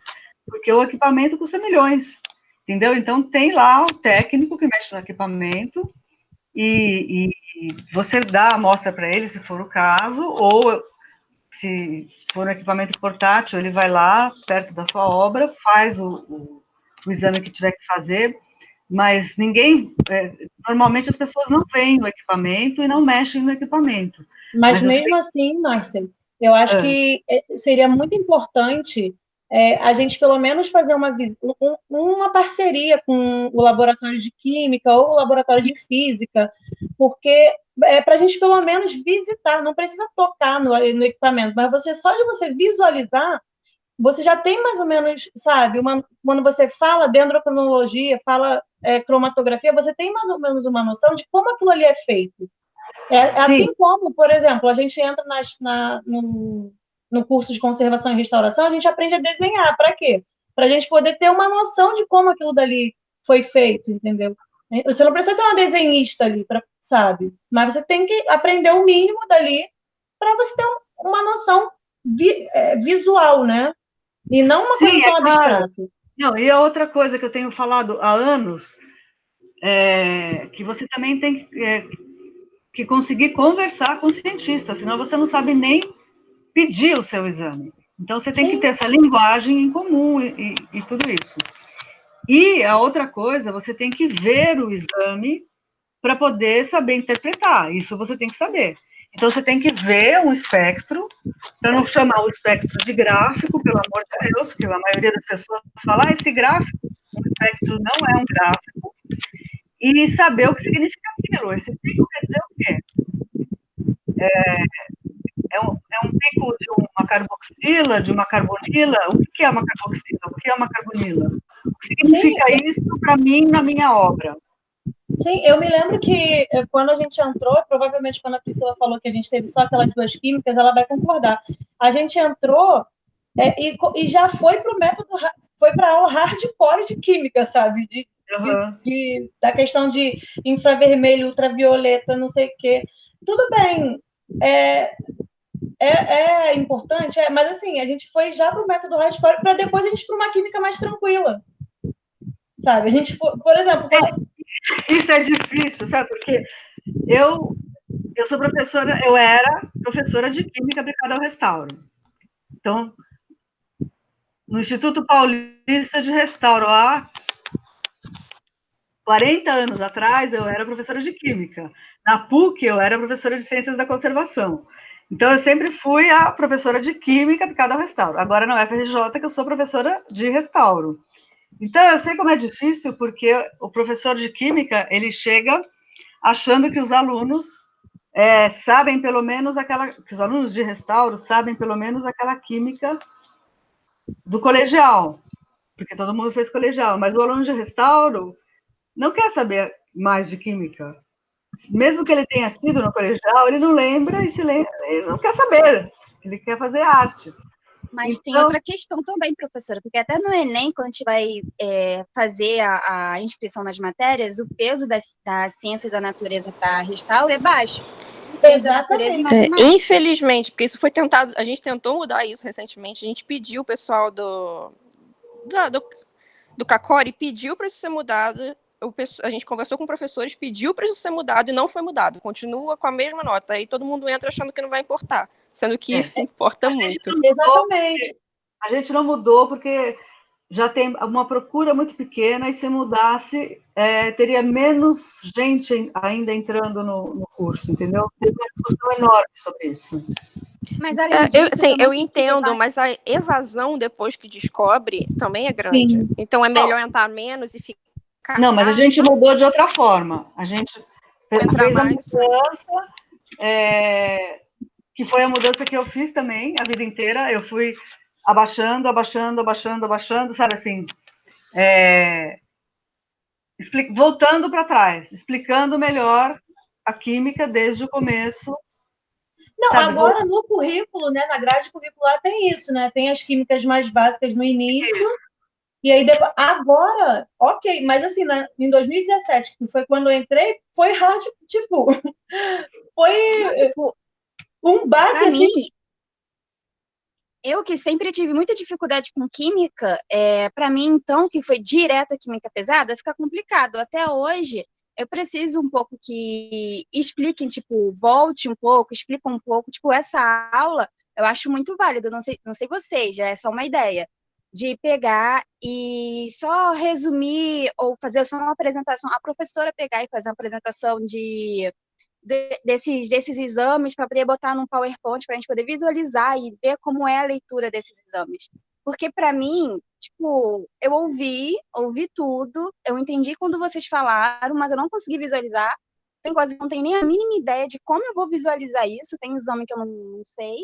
porque o equipamento custa milhões, entendeu? Então tem lá o técnico que mexe no equipamento e você dá a amostra para ele, se for o caso, ou se for um equipamento portátil, ele vai lá, perto da sua obra, faz o exame que tiver que fazer, mas normalmente as pessoas não veem o equipamento e não mexem no equipamento. Mas mesmo assim, Márcia, eu acho que seria muito importante a gente pelo menos fazer uma parceria com o laboratório de química ou o laboratório de física, porque para a gente pelo menos visitar, não precisa tocar no equipamento, mas só de você visualizar, você já tem mais ou menos, sabe, quando você fala dendrocronologia, fala cromatografia, você tem mais ou menos uma noção de como aquilo ali é feito. Assim como, por exemplo, a gente entra no curso de conservação e restauração, a gente aprende a desenhar. Para quê? Para a gente poder ter uma noção de como aquilo dali foi feito, entendeu? Você não precisa ser uma desenhista ali, sabe? Mas você tem que aprender o mínimo dali para você ter uma noção visual, né? E não uma coisa tão abstrata. Não, e a outra coisa que eu tenho falado há anos, que você também tem que conseguir conversar com o cientista, senão você não sabe nem pedir o seu exame. Então, você tem que ter essa linguagem em comum e tudo isso. E a outra coisa, você tem que ver o exame para poder saber interpretar. Isso você tem que saber. Então, você tem que ver um espectro, para não chamar o espectro de gráfico, pelo amor de Deus, que a maioria das pessoas fala, esse gráfico, o espectro não é um gráfico, e saber o que significa aquilo. Esse pico quer dizer o quê? É um pico de uma carboxila, de uma carbonila? O que é uma carboxila? O que é uma carbonila? O que significa isso para mim na minha obra? Sim, eu me lembro que quando a gente entrou, provavelmente quando a Priscila falou que a gente teve só aquelas 2 químicas, ela vai concordar. A gente entrou e já foi para o método, foi para a aula hardcore de química, sabe? Da questão de infravermelho, ultravioleta, não sei o quê. Tudo bem, é importante, mas assim, a gente foi já para o método hardcore para depois a gente ir para uma química mais tranquila. Sabe? A gente, por exemplo... Isso é difícil, sabe? Porque eu eu era professora de Química aplicada ao restauro. Então, no Instituto Paulista de Restauro, há 40 anos atrás, eu era professora de Química. Na PUC, eu era professora de Ciências da Conservação. Então, eu sempre fui a professora de Química aplicada ao restauro. Agora, na UFRJ, que eu sou professora de restauro. Então, eu sei como é difícil, porque o professor de Química, ele chega achando que os alunos sabem pelo menos que os alunos de restauro sabem pelo menos aquela química do colegial, porque todo mundo fez colegial, mas o aluno de restauro não quer saber mais de química. Mesmo que ele tenha tido no colegial, ele não lembra ele não quer saber, ele quer fazer artes. Mas tem outra questão também, professora, porque até no Enem, quando a gente vai fazer a inscrição nas matérias, o peso da ciência da natureza para restauro é baixo. Exatamente. Infelizmente, porque isso foi tentado, a gente tentou mudar isso recentemente, a gente pediu o pessoal do CACORI, pediu para isso ser mudado, a gente conversou com professores, pediu para isso ser mudado e não foi mudado, continua com a mesma nota, aí todo mundo entra achando que não vai importar, sendo que importa muito. Exatamente. A gente não mudou porque já tem uma procura muito pequena, e se mudasse, teria menos gente ainda entrando no curso, entendeu? Teve uma discussão enorme sobre isso. Mas além disso, eu entendo, mas a evasão depois que descobre também é grande. Sim. Então é melhor entrar menos e ficar... Não, mas a gente mudou de outra forma. A gente fez a mudança, que foi a mudança que eu fiz também a vida inteira. Eu fui abaixando, sabe assim, voltando para trás, explicando melhor a química desde o começo. Não, sabe, agora no currículo, né, na grade curricular tem isso, né? Tem as químicas mais básicas no início, e aí depois, agora, ok, mas assim, em 2017, que foi quando eu entrei, foi hard, tipo, foi um baque assim. Mim, eu que sempre tive muita dificuldade com química, para mim, então, que foi direto a química pesada, fica complicado. Até hoje, eu preciso um pouco que expliquem, tipo, volte um pouco, explica um pouco. Tipo, essa aula eu acho muito válida, não sei vocês, já é só uma ideia, de pegar e só resumir ou fazer só uma apresentação, a professora pegar e fazer uma apresentação desses exames para poder botar num PowerPoint para a gente poder visualizar e ver como é a leitura desses exames. Porque, para mim, tipo, eu ouvi tudo, eu entendi quando vocês falaram, mas eu não consegui visualizar. Tem coisa que eu não tenho nem a mínima ideia de como eu vou visualizar isso, tem exame que eu não sei.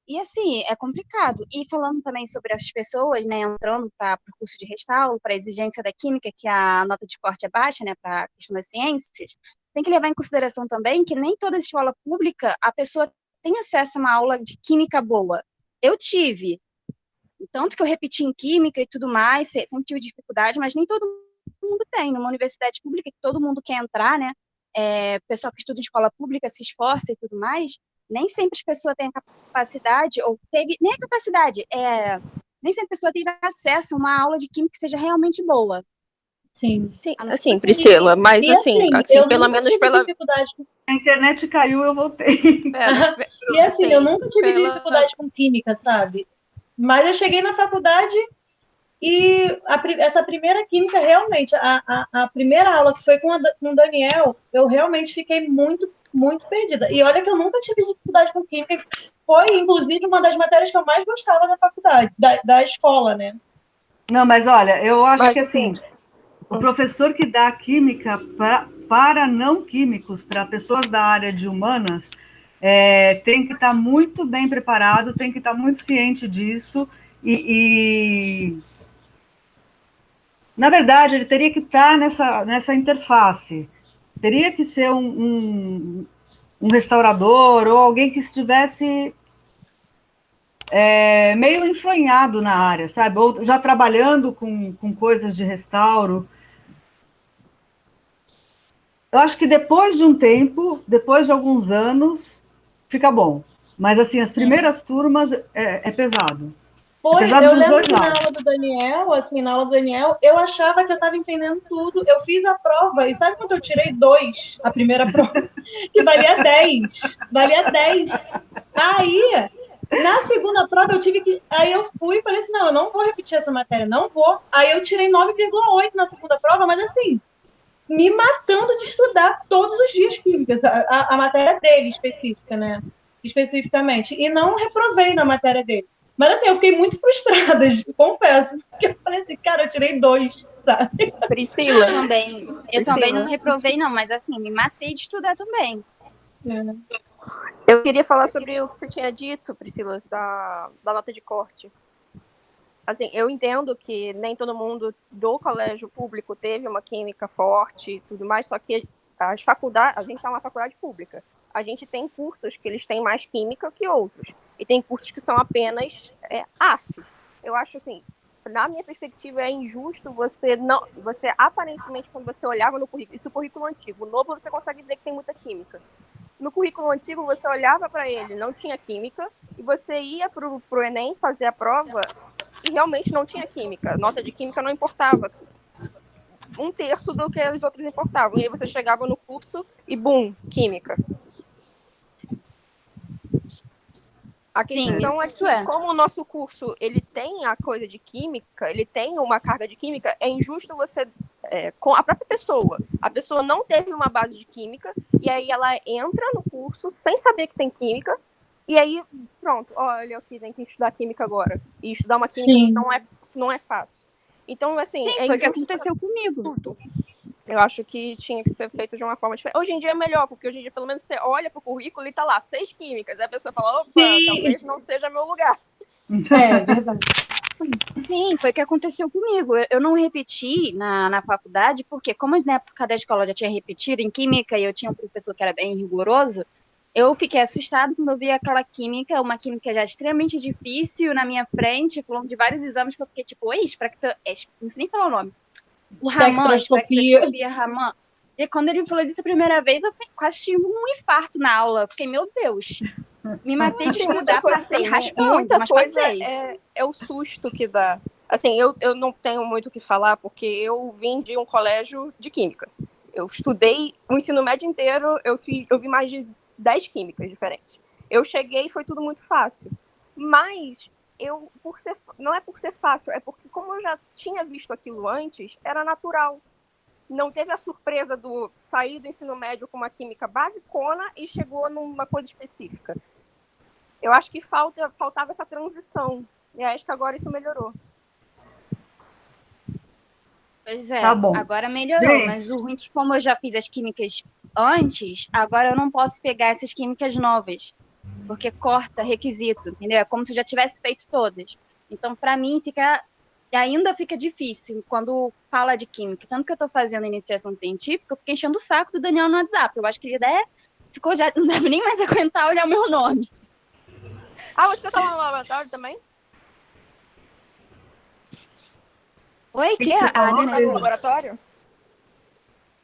E, assim, é complicado. E falando também sobre as pessoas, né, entrando para o curso de restauro, para a exigência da química, que a nota de corte é baixa, né, para a questão das ciências, tem que levar em consideração também que nem toda escola pública a pessoa tem acesso a uma aula de química boa. Eu tive. Tanto que eu repeti em química e tudo mais, sempre tive dificuldade, mas nem todo mundo tem. Numa universidade pública, que todo mundo quer entrar, né? Pessoal que estuda em escola pública se esforça e tudo mais, nem sempre as pessoas têm a capacidade, ou teve, nem a capacidade, nem sempre a pessoa teve acesso a uma aula de química que seja realmente boa. Sim, assim, Priscila, mas assim pelo menos pela... A internet caiu, eu voltei. E assim, eu nunca tive dificuldade com química, sabe? Mas eu cheguei na faculdade e essa primeira química, realmente, a primeira aula que foi com o Daniel, eu realmente fiquei muito, muito perdida. E olha que eu nunca tive dificuldade com química, foi, inclusive, uma das matérias que eu mais gostava da faculdade, da escola, né? Não, mas olha, eu acho que assim, o professor que dá química para não químicos, para pessoas da área de humanas, tem que estar muito bem preparado, tem que estar muito ciente disso e na verdade, ele teria que estar nessa interface. Teria que ser um restaurador ou alguém que estivesse meio enfronhado na área, sabe? Ou já trabalhando com coisas de restauro. Eu acho que depois de um tempo, depois de alguns anos, fica bom. Mas, assim, as primeiras turmas é pesado. Foi, Apesar eu dos lembro dois que na lados. aula do Daniel, assim, na aula do Daniel, eu achava que eu estava entendendo tudo. Eu fiz a prova, e sabe quando eu tirei 2, a primeira prova? Que valia 10. Valia 10. Aí, na segunda prova, eu tive que. Aí eu fui e falei assim: não, eu não vou repetir essa matéria, não vou. Aí eu tirei 9,8 na segunda prova, mas assim, me matando de estudar todos os dias químicas, a matéria dele específica, né? Especificamente. E não reprovei na matéria dele. Mas assim, eu fiquei muito frustrada, confesso. Porque eu falei assim, cara, eu tirei 2, sabe? Priscila, Eu também não Priscila, reprovei, não, mas assim, me matei de estudar também. eu queria falar sobre o que você tinha dito, Priscila, da nota de corte. Assim, eu entendo que nem todo mundo do colégio público teve uma química forte e tudo mais, só que as faculdades, a gente está numa faculdade pública. A gente tem cursos que eles têm mais química que outros. E tem cursos que são apenas artes. Eu acho assim, na minha perspectiva, é injusto você aparentemente, quando você olhava no currículo, isso é o currículo antigo, o novo você consegue ver que tem muita química. No currículo antigo, você olhava para ele, não tinha química, e você ia para o Enem fazer a prova e realmente não tinha química. A nota de química não importava. 1/3 do que os outros importavam. E aí você chegava no curso e, bum, química. A questão é que, como o nosso curso ele tem a coisa de química, ele tem uma carga de química, é injusto você, com a própria pessoa. A pessoa não teve uma base de química, e aí ela entra no curso sem saber que tem química, e aí, pronto, olha aqui, tem que estudar química agora. E estudar uma química não é fácil. Então, assim, Sim, foi o que aconteceu comigo. Tudo. Eu acho que tinha que ser feito de uma forma diferente. Hoje em dia é melhor, porque hoje em dia, pelo menos, você olha pro currículo e tá lá, 6 químicas. Aí a pessoa fala, opa, talvez não seja meu lugar. É verdade. Sim, foi o que aconteceu comigo. Eu não repeti na faculdade, porque como na época da escola eu já tinha repetido em química e eu tinha um professor que era bem rigoroso, eu fiquei assustada quando eu vi aquela química, uma química já extremamente difícil na minha frente, falando de vários exames, que eu fiquei tipo, oi, não sei nem falar o nome. O Raman, espectroscopia Raman. E quando ele falou disso a primeira vez, eu quase tive um infarto na aula. Eu fiquei, meu Deus, me matei de estudar, passei raspando, muita mas coisa passei. é o susto que dá. Assim, eu não tenho muito o que falar, porque eu vim de um colégio de química. Eu estudei o ensino médio inteiro, eu vi mais de 10 químicas diferentes. Eu cheguei e foi tudo muito fácil. Mas não é por ser fácil, é porque como eu já tinha visto aquilo antes, era natural. Não teve a surpresa do sair do ensino médio com uma química basicona e chegou numa coisa específica. Eu acho que faltava essa transição. E acho que agora isso melhorou. Pois é, Tá bom. agora melhorou, Gente. mas o ruim é que como eu já fiz as químicas antes, agora eu não posso pegar essas químicas novas, porque corta requisito, entendeu? É como se eu já tivesse feito todas. Então, para mim, ainda fica difícil quando fala de química. Tanto que eu estou fazendo iniciação científica, eu fiquei enchendo o saco do Daniel no WhatsApp. Eu acho que ele já não deve nem mais aguentar olhar o meu nome. Ah, você tá no laboratório também? Oi, que você é? falou? Você tá no laboratório?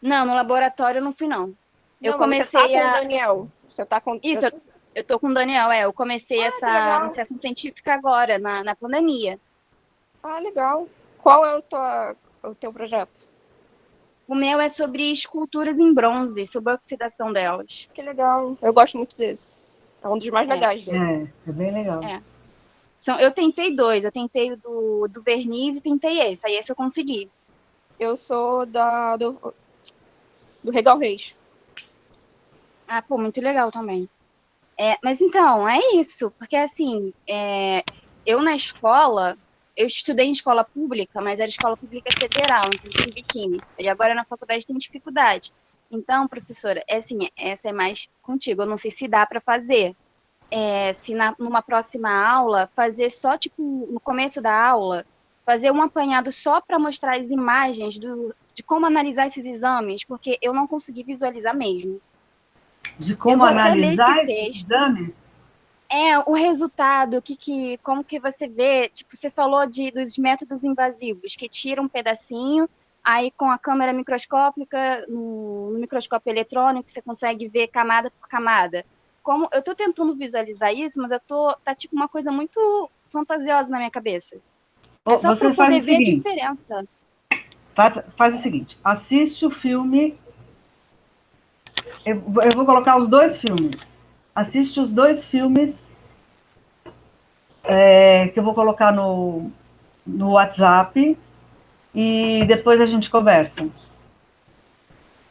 Não, no laboratório eu não fui, não. Eu comecei você tá com o Daniel. Você tá com... Isso, eu tô com o Daniel, eu comecei essa iniciação científica agora, na pandemia. Ah, legal. Qual é o teu projeto? O meu é sobre esculturas em bronze, sobre a oxidação delas. Que legal. Eu gosto muito desse. É um dos mais legais dele. É bem legal. Eu tentei 2, eu tentei o do verniz e tentei esse, aí esse eu consegui. Eu sou do Regal Reis. Ah, pô, muito legal também. Mas então, é isso, porque assim, eu na escola, eu estudei em escola pública, mas era escola pública federal, então tive química, e agora na faculdade tem dificuldade. Então, professora, essa é mais contigo, eu não sei se dá para fazer. Se numa próxima aula, fazer só, tipo, no começo da aula, fazer um apanhado só para mostrar as imagens de como analisar esses exames, porque eu não consegui visualizar mesmo. De como analisar esses exames? O resultado, como que você vê, tipo, você falou dos métodos invasivos, que tira um pedacinho, aí com a câmera microscópica, no microscópio eletrônico, você consegue ver camada por camada. Eu tô tentando visualizar isso, mas tá tipo uma coisa muito fantasiosa na minha cabeça. É só para Você eu faz poder o ver a seguinte, diferença. faz o seguinte, assiste o filme, eu vou colocar os dois filmes. Assiste os dois filmes que eu vou colocar no WhatsApp e depois a gente conversa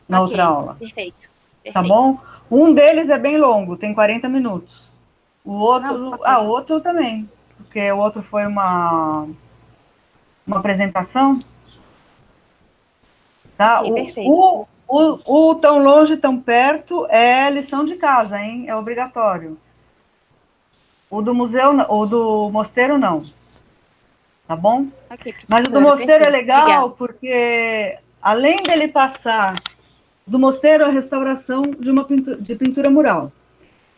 na outra Ok, aula, perfeito. tá Perfeito. bom? Um deles é bem longo, tem 40 minutos. O Não, outro, ok. o outro também, porque o outro foi uma apresentação, tá? Ok, perfeito. O tão longe, tão perto é lição de casa, hein? É obrigatório. O do museu, o do mosteiro, não, tá bom? Ok, Mas o do professora, mosteiro é perfeito. legal Obrigada. porque, além dele passar do mosteiro, a restauração de pintura mural.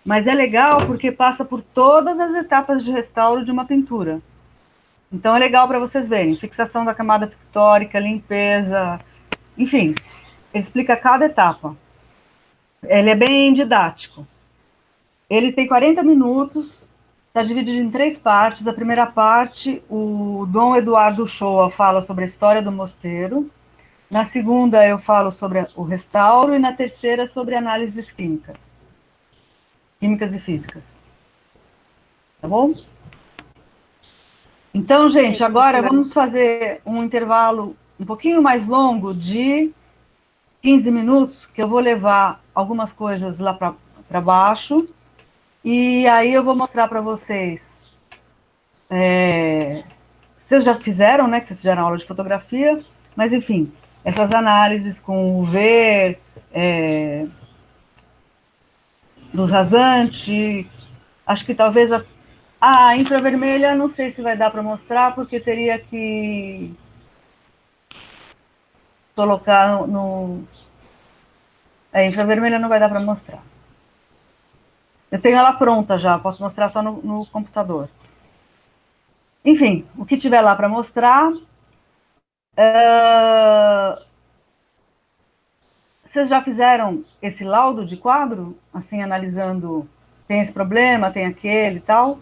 Mas é legal porque passa por todas as etapas de restauro de uma pintura. Então é legal para vocês verem. Fixação da camada pictórica, limpeza, enfim, ele explica cada etapa. Ele é bem didático. Ele tem 40 minutos, está dividido em três partes. A primeira parte, o Dom Eduardo Shoa fala sobre a história do mosteiro. Na segunda, eu falo sobre o restauro. E na terceira, sobre análises químicas e físicas. Tá bom? Então, Ok, gente, agora professora. vamos fazer um intervalo um pouquinho mais longo de 15 minutos, que eu vou levar algumas coisas lá para baixo. E aí eu vou mostrar para vocês. Vocês já fizeram, né? Que vocês fizeram aula de fotografia, mas enfim, essas análises com o ver, luz rasante, acho que talvez a infravermelha, não sei se vai dar para mostrar, porque teria que colocar no. A infravermelha não vai dar para mostrar. Eu tenho ela pronta já, posso mostrar só no computador. Enfim, o que tiver lá para mostrar. Vocês já fizeram esse laudo de quadro? Assim, analisando, tem esse problema, tem aquele e tal?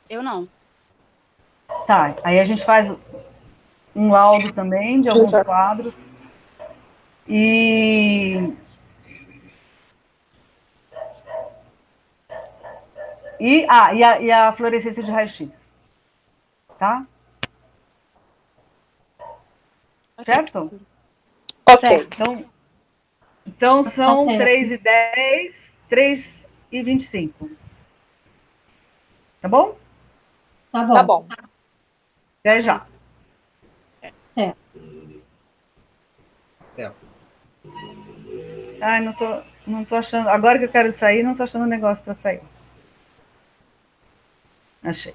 Eu não. Tá, aí a gente faz um laudo também de alguns Exato. quadros. E, e a fluorescência de raio-x, tá? Ok, Certo? professora. Ok. Certo. Então Tá são certo. 3h10, 3h25. Tá bom? Tá Tá bom. bom. Até já. É. É. Ai, não tô achando. Agora que eu quero sair, não tô achando negócio para sair. Achei.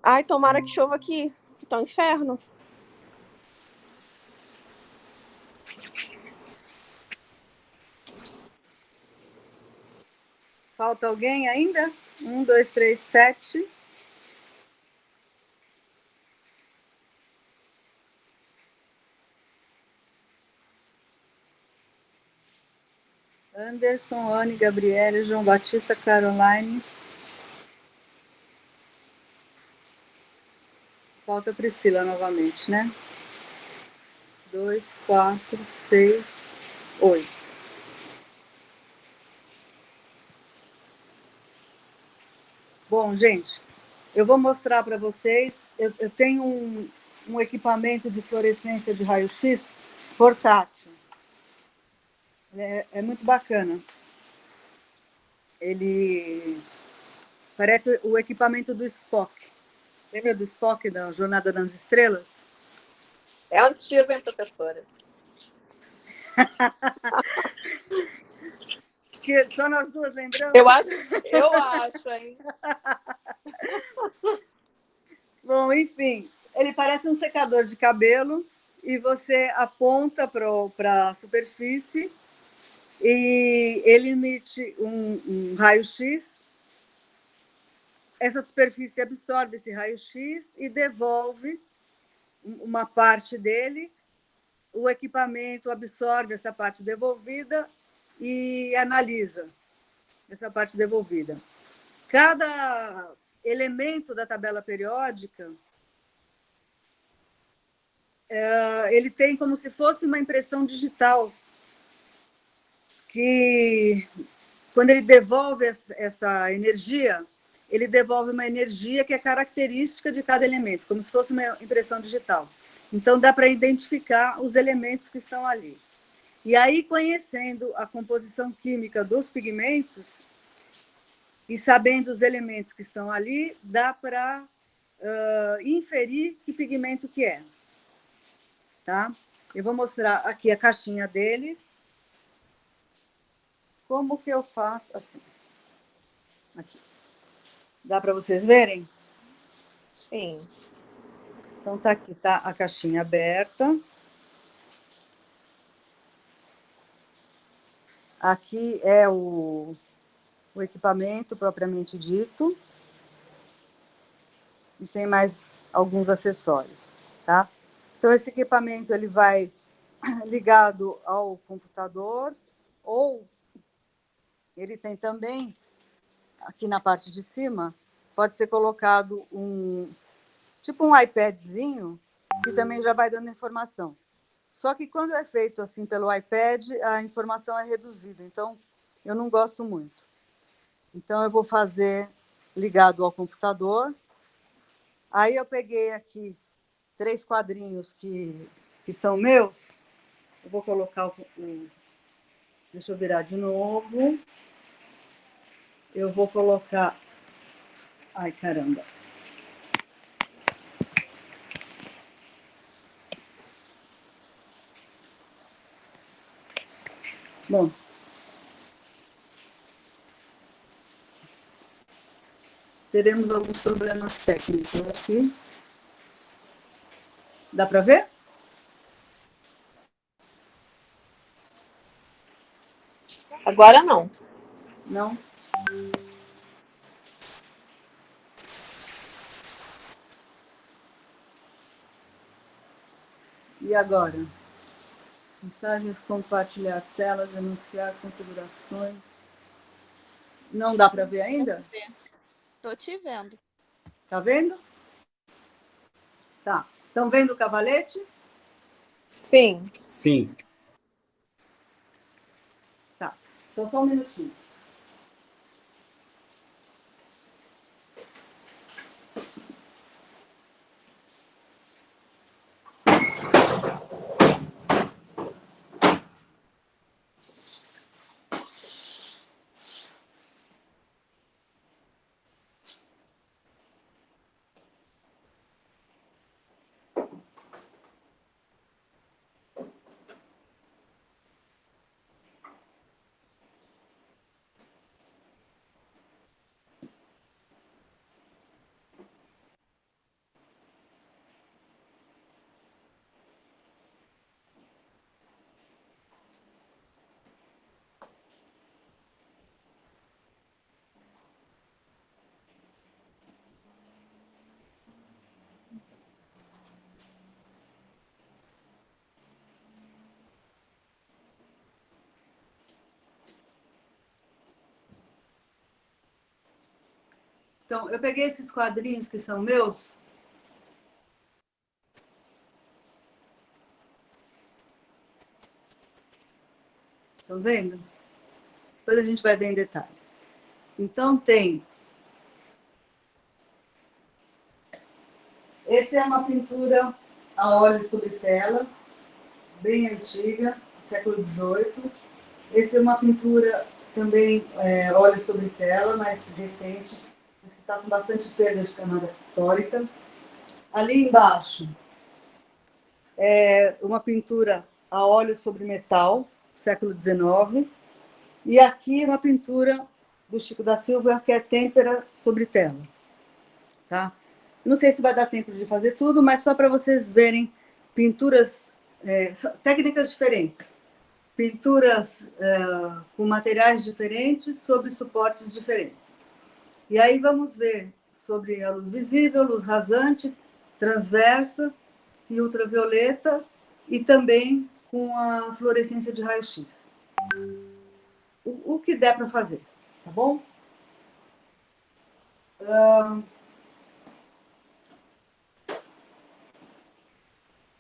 Ai, tomara que chova aqui, que tá um inferno. Falta alguém ainda? 1, 2, 3, 7. Anderson, Anne, Gabriele, João Batista, Caroline. Falta a Priscila novamente, né? 2, 4, 6, 8. Bom, gente, eu vou mostrar para vocês. Eu tenho um equipamento de fluorescência de raio-x portátil. É muito bacana. Ele parece o equipamento do Spock. Lembra do Spock da Jornada nas Estrelas? É antigo, hein, professora? Que só nós duas lembramos? Eu acho, hein? Bom, enfim, ele parece um secador de cabelo e você aponta para a superfície e ele emite um raio-x. Essa superfície absorve esse raio-x e devolve uma parte dele. O equipamento absorve essa parte devolvida e analisa essa parte devolvida. Cada elemento da tabela periódica ele tem como se fosse uma impressão digital, que quando ele devolve essa energia, ele devolve uma energia que é característica de cada elemento, como se fosse uma impressão digital. Então, dá para identificar os elementos que estão ali. E aí, conhecendo a composição química dos pigmentos e sabendo os elementos que estão ali, dá para inferir que pigmento que é. Tá? Eu vou mostrar aqui a caixinha dele. Como que eu faço assim? Aqui. Dá para vocês verem? Sim. Então tá aqui, tá a caixinha aberta. Aqui é o equipamento propriamente dito. E tem mais alguns acessórios, tá? Então esse equipamento ele vai ligado ao computador, ou ele tem também aqui na parte de cima, pode ser colocado tipo um iPadzinho, que também já vai dando informação. Só que quando é feito assim pelo iPad, a informação é reduzida, então eu não gosto muito. Então eu vou fazer ligado ao computador. Aí eu peguei aqui 3 quadrinhos que são meus. Eu vou colocar deixa eu virar de novo. Eu vou colocar... Ai, caramba. Bom, teremos alguns problemas técnicos aqui. Dá para ver? Agora não. Não? E agora? Mensagens, compartilhar telas, anunciar configurações. Não dá para ver ainda? Tô te vendo. Tá vendo? Tá. Estão vendo o cavalete? Sim. Sim. Tá. Então, só um minutinho. Então, eu peguei esses quadrinhos que são meus. Estão vendo? Depois a gente vai ver em detalhes. Então, tem... Essa é uma pintura a óleo sobre tela, bem antiga, século XVIII. Essa é uma pintura também óleo sobre tela, mais recente, mas que está com bastante perda de camada pictórica. Ali embaixo é uma pintura a óleo sobre metal, século XIX. E aqui uma pintura do Chico da Silva, que é têmpera sobre tela. Tá? Não sei se vai dar tempo de fazer tudo, mas só para vocês verem pinturas, técnicas diferentes. Pinturas com materiais diferentes sobre suportes diferentes. E aí vamos ver sobre a luz visível, luz rasante, transversa e ultravioleta, e também com a fluorescência de raio-x. O que der para fazer, tá bom?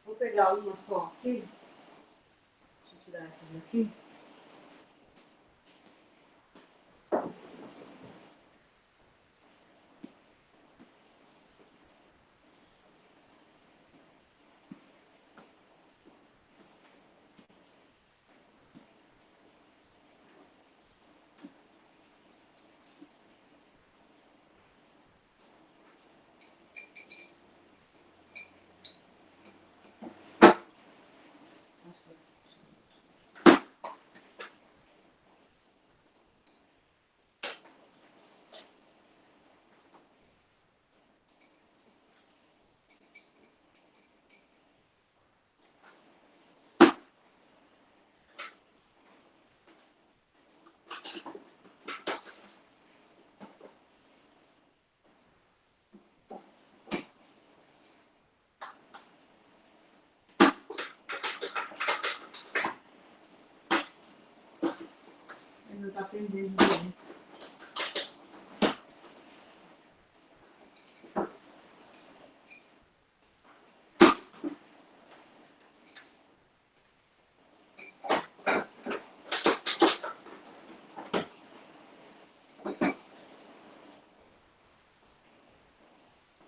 Vou pegar uma só aqui. Deixa eu tirar essas daqui. Não está aprendendo direito.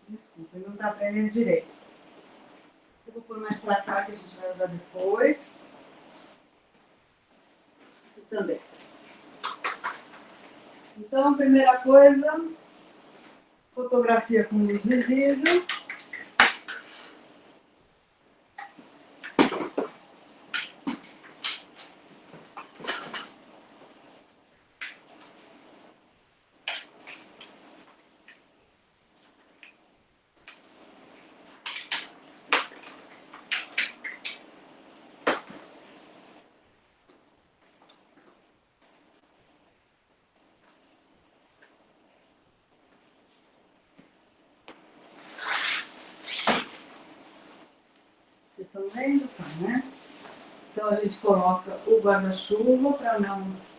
Desculpa, ele não está aprendendo direito. Eu vou pôr mais para cá, que a gente vai usar depois. Isso também. Então, primeira coisa, fotografia com luz visível. Vocês estão vendo? Tá, né? Então a gente coloca o guarda-chuva para não...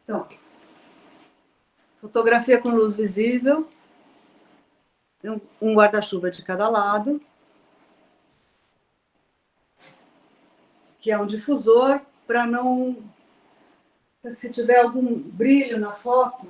Então, fotografia com luz visível, tem um guarda-chuva de cada lado, que é um difusor para não... Se tiver algum brilho na foto,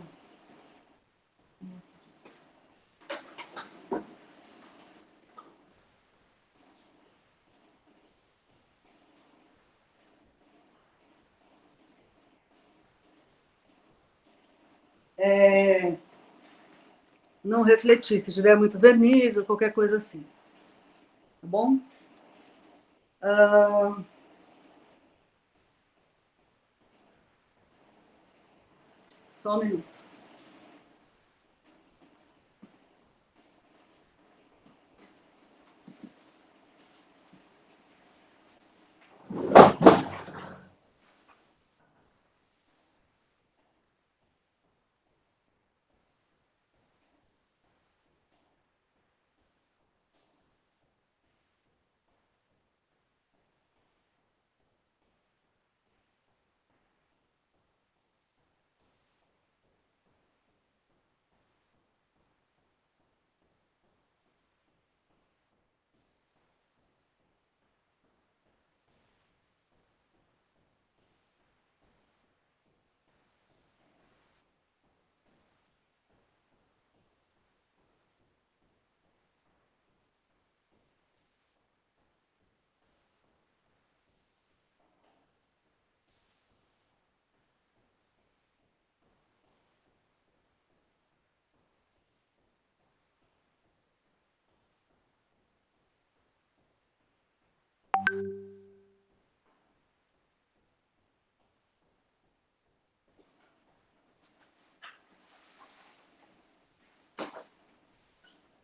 não refletir, se tiver muito verniz ou qualquer coisa assim. Tá bom? Só um minuto.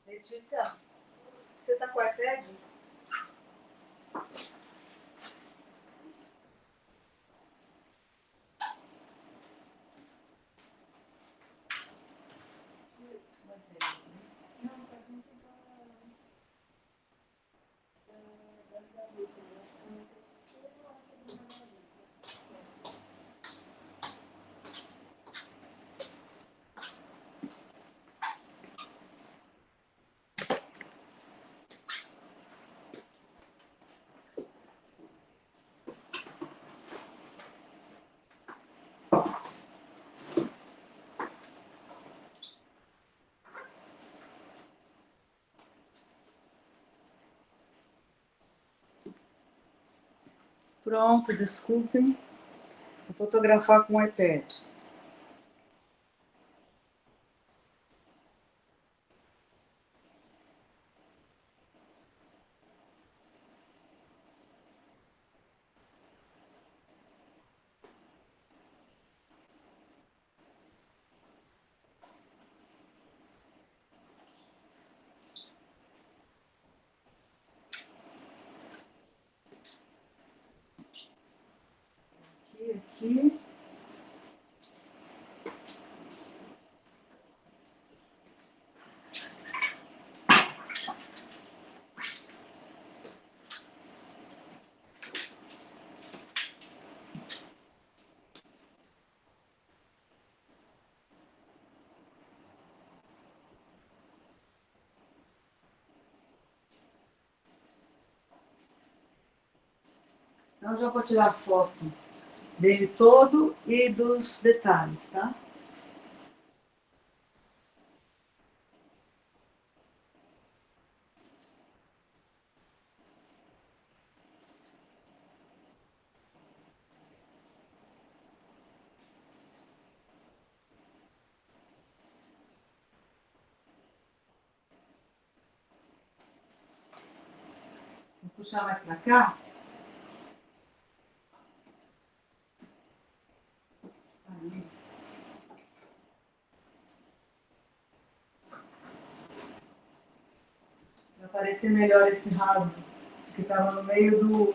Letícia, você tá com o iPad? Pronto, desculpem. Vou fotografar com o iPad. Aqui. Então, já vou tirar foto dele todo e dos detalhes, tá? Vou puxar mais para cá. Aí. Vai aparecer melhor esse rasgo, que estava no meio do...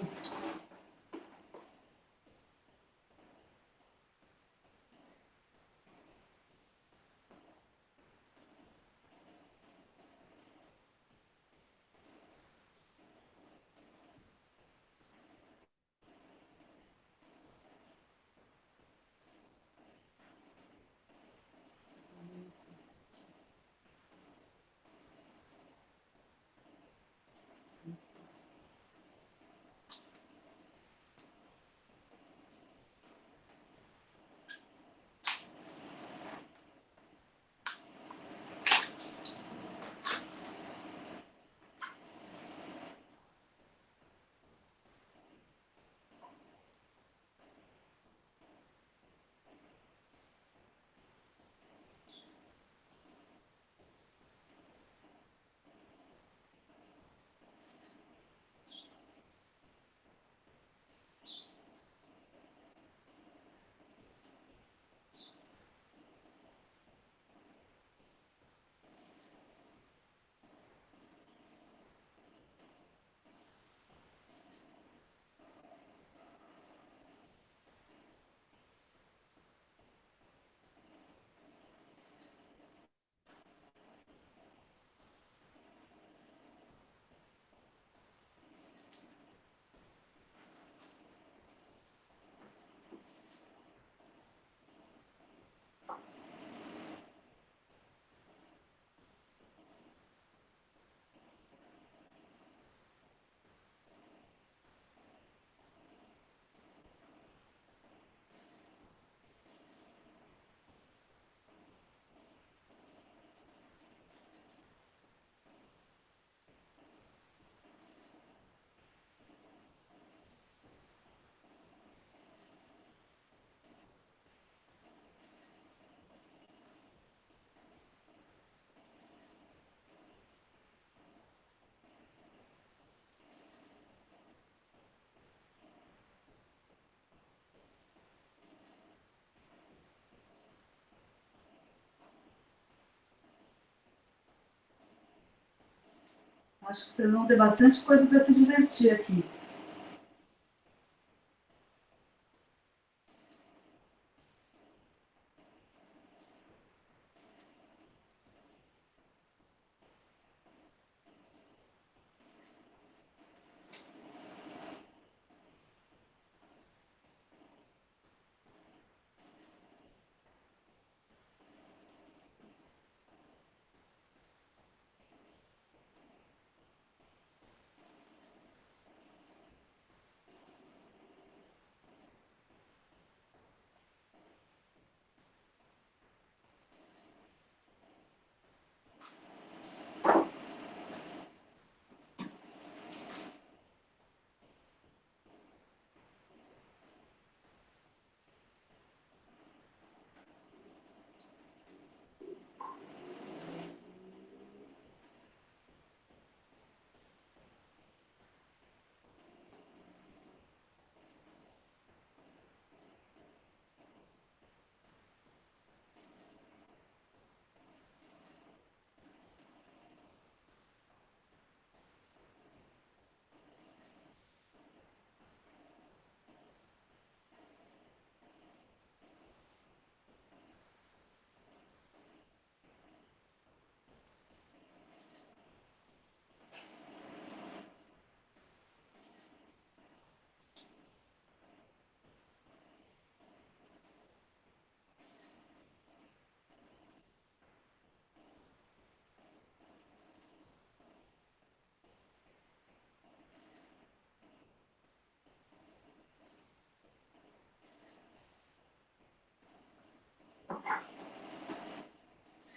Acho que vocês vão ter bastante coisa para se divertir aqui.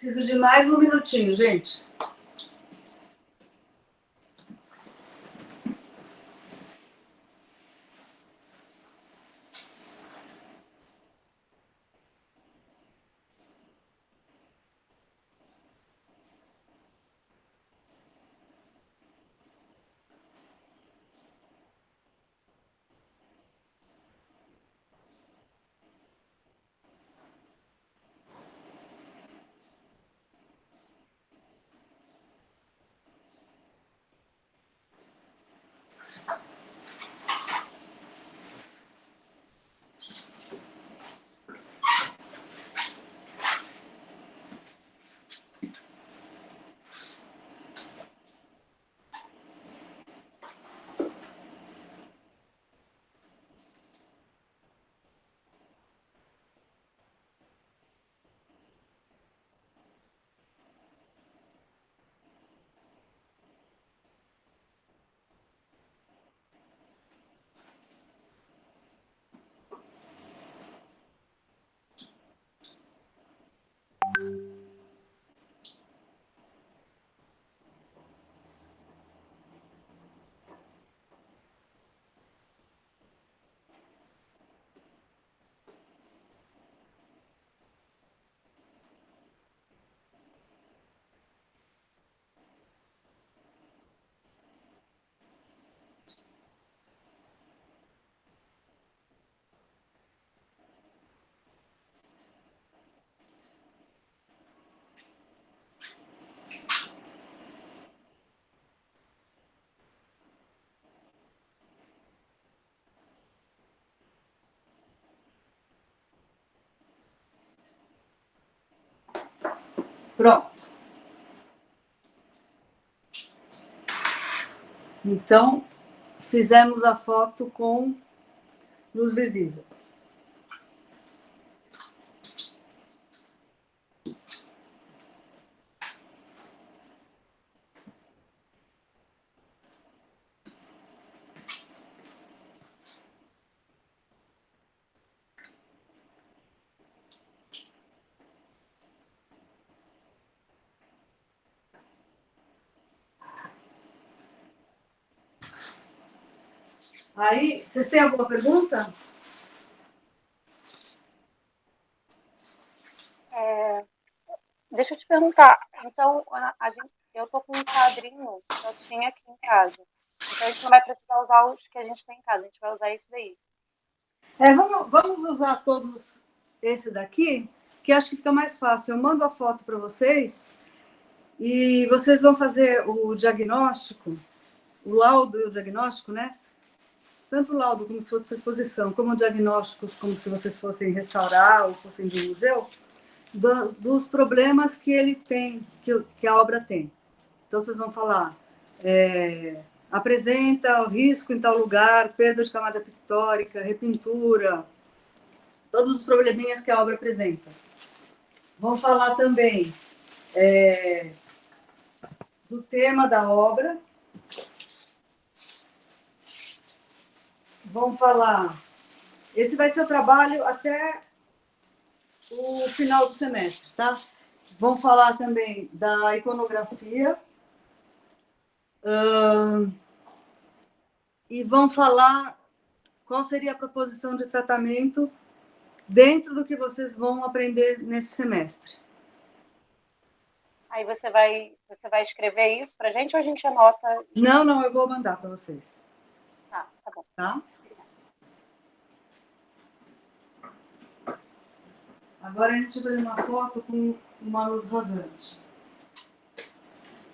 Preciso de mais um minutinho, gente. Pronto. Então, fizemos a foto com luz visível. Aí, vocês têm alguma pergunta? Deixa eu te perguntar. Então, eu tô com um quadrinho que eu tinha aqui em casa. Então, a gente não vai precisar usar os que a gente tem em casa. A gente vai usar esse daí. Vamos usar todos esse daqui, que acho que fica mais fácil. Eu mando a foto para vocês E vocês vão fazer o diagnóstico, o laudo e o diagnóstico, né? Tanto o laudo como se fosse para exposição, como o diagnóstico, como se vocês fossem restaurar ou fossem de museu, dos problemas que ele tem, que a obra tem. Então, vocês vão falar, apresenta o risco em tal lugar, perda de camada pictórica, repintura, todos os probleminhas que a obra apresenta. Vão falar também do tema da obra. Vão falar... Esse vai ser o trabalho até o final do semestre, tá? Vão falar também da iconografia. E vão falar qual seria a proposição de tratamento dentro do que vocês vão aprender nesse semestre. Aí você vai escrever isso pra gente ou a gente anota? Não, eu vou mandar para vocês. Tá bom. Tá? Agora a gente vai fazer uma foto com uma luz rasante.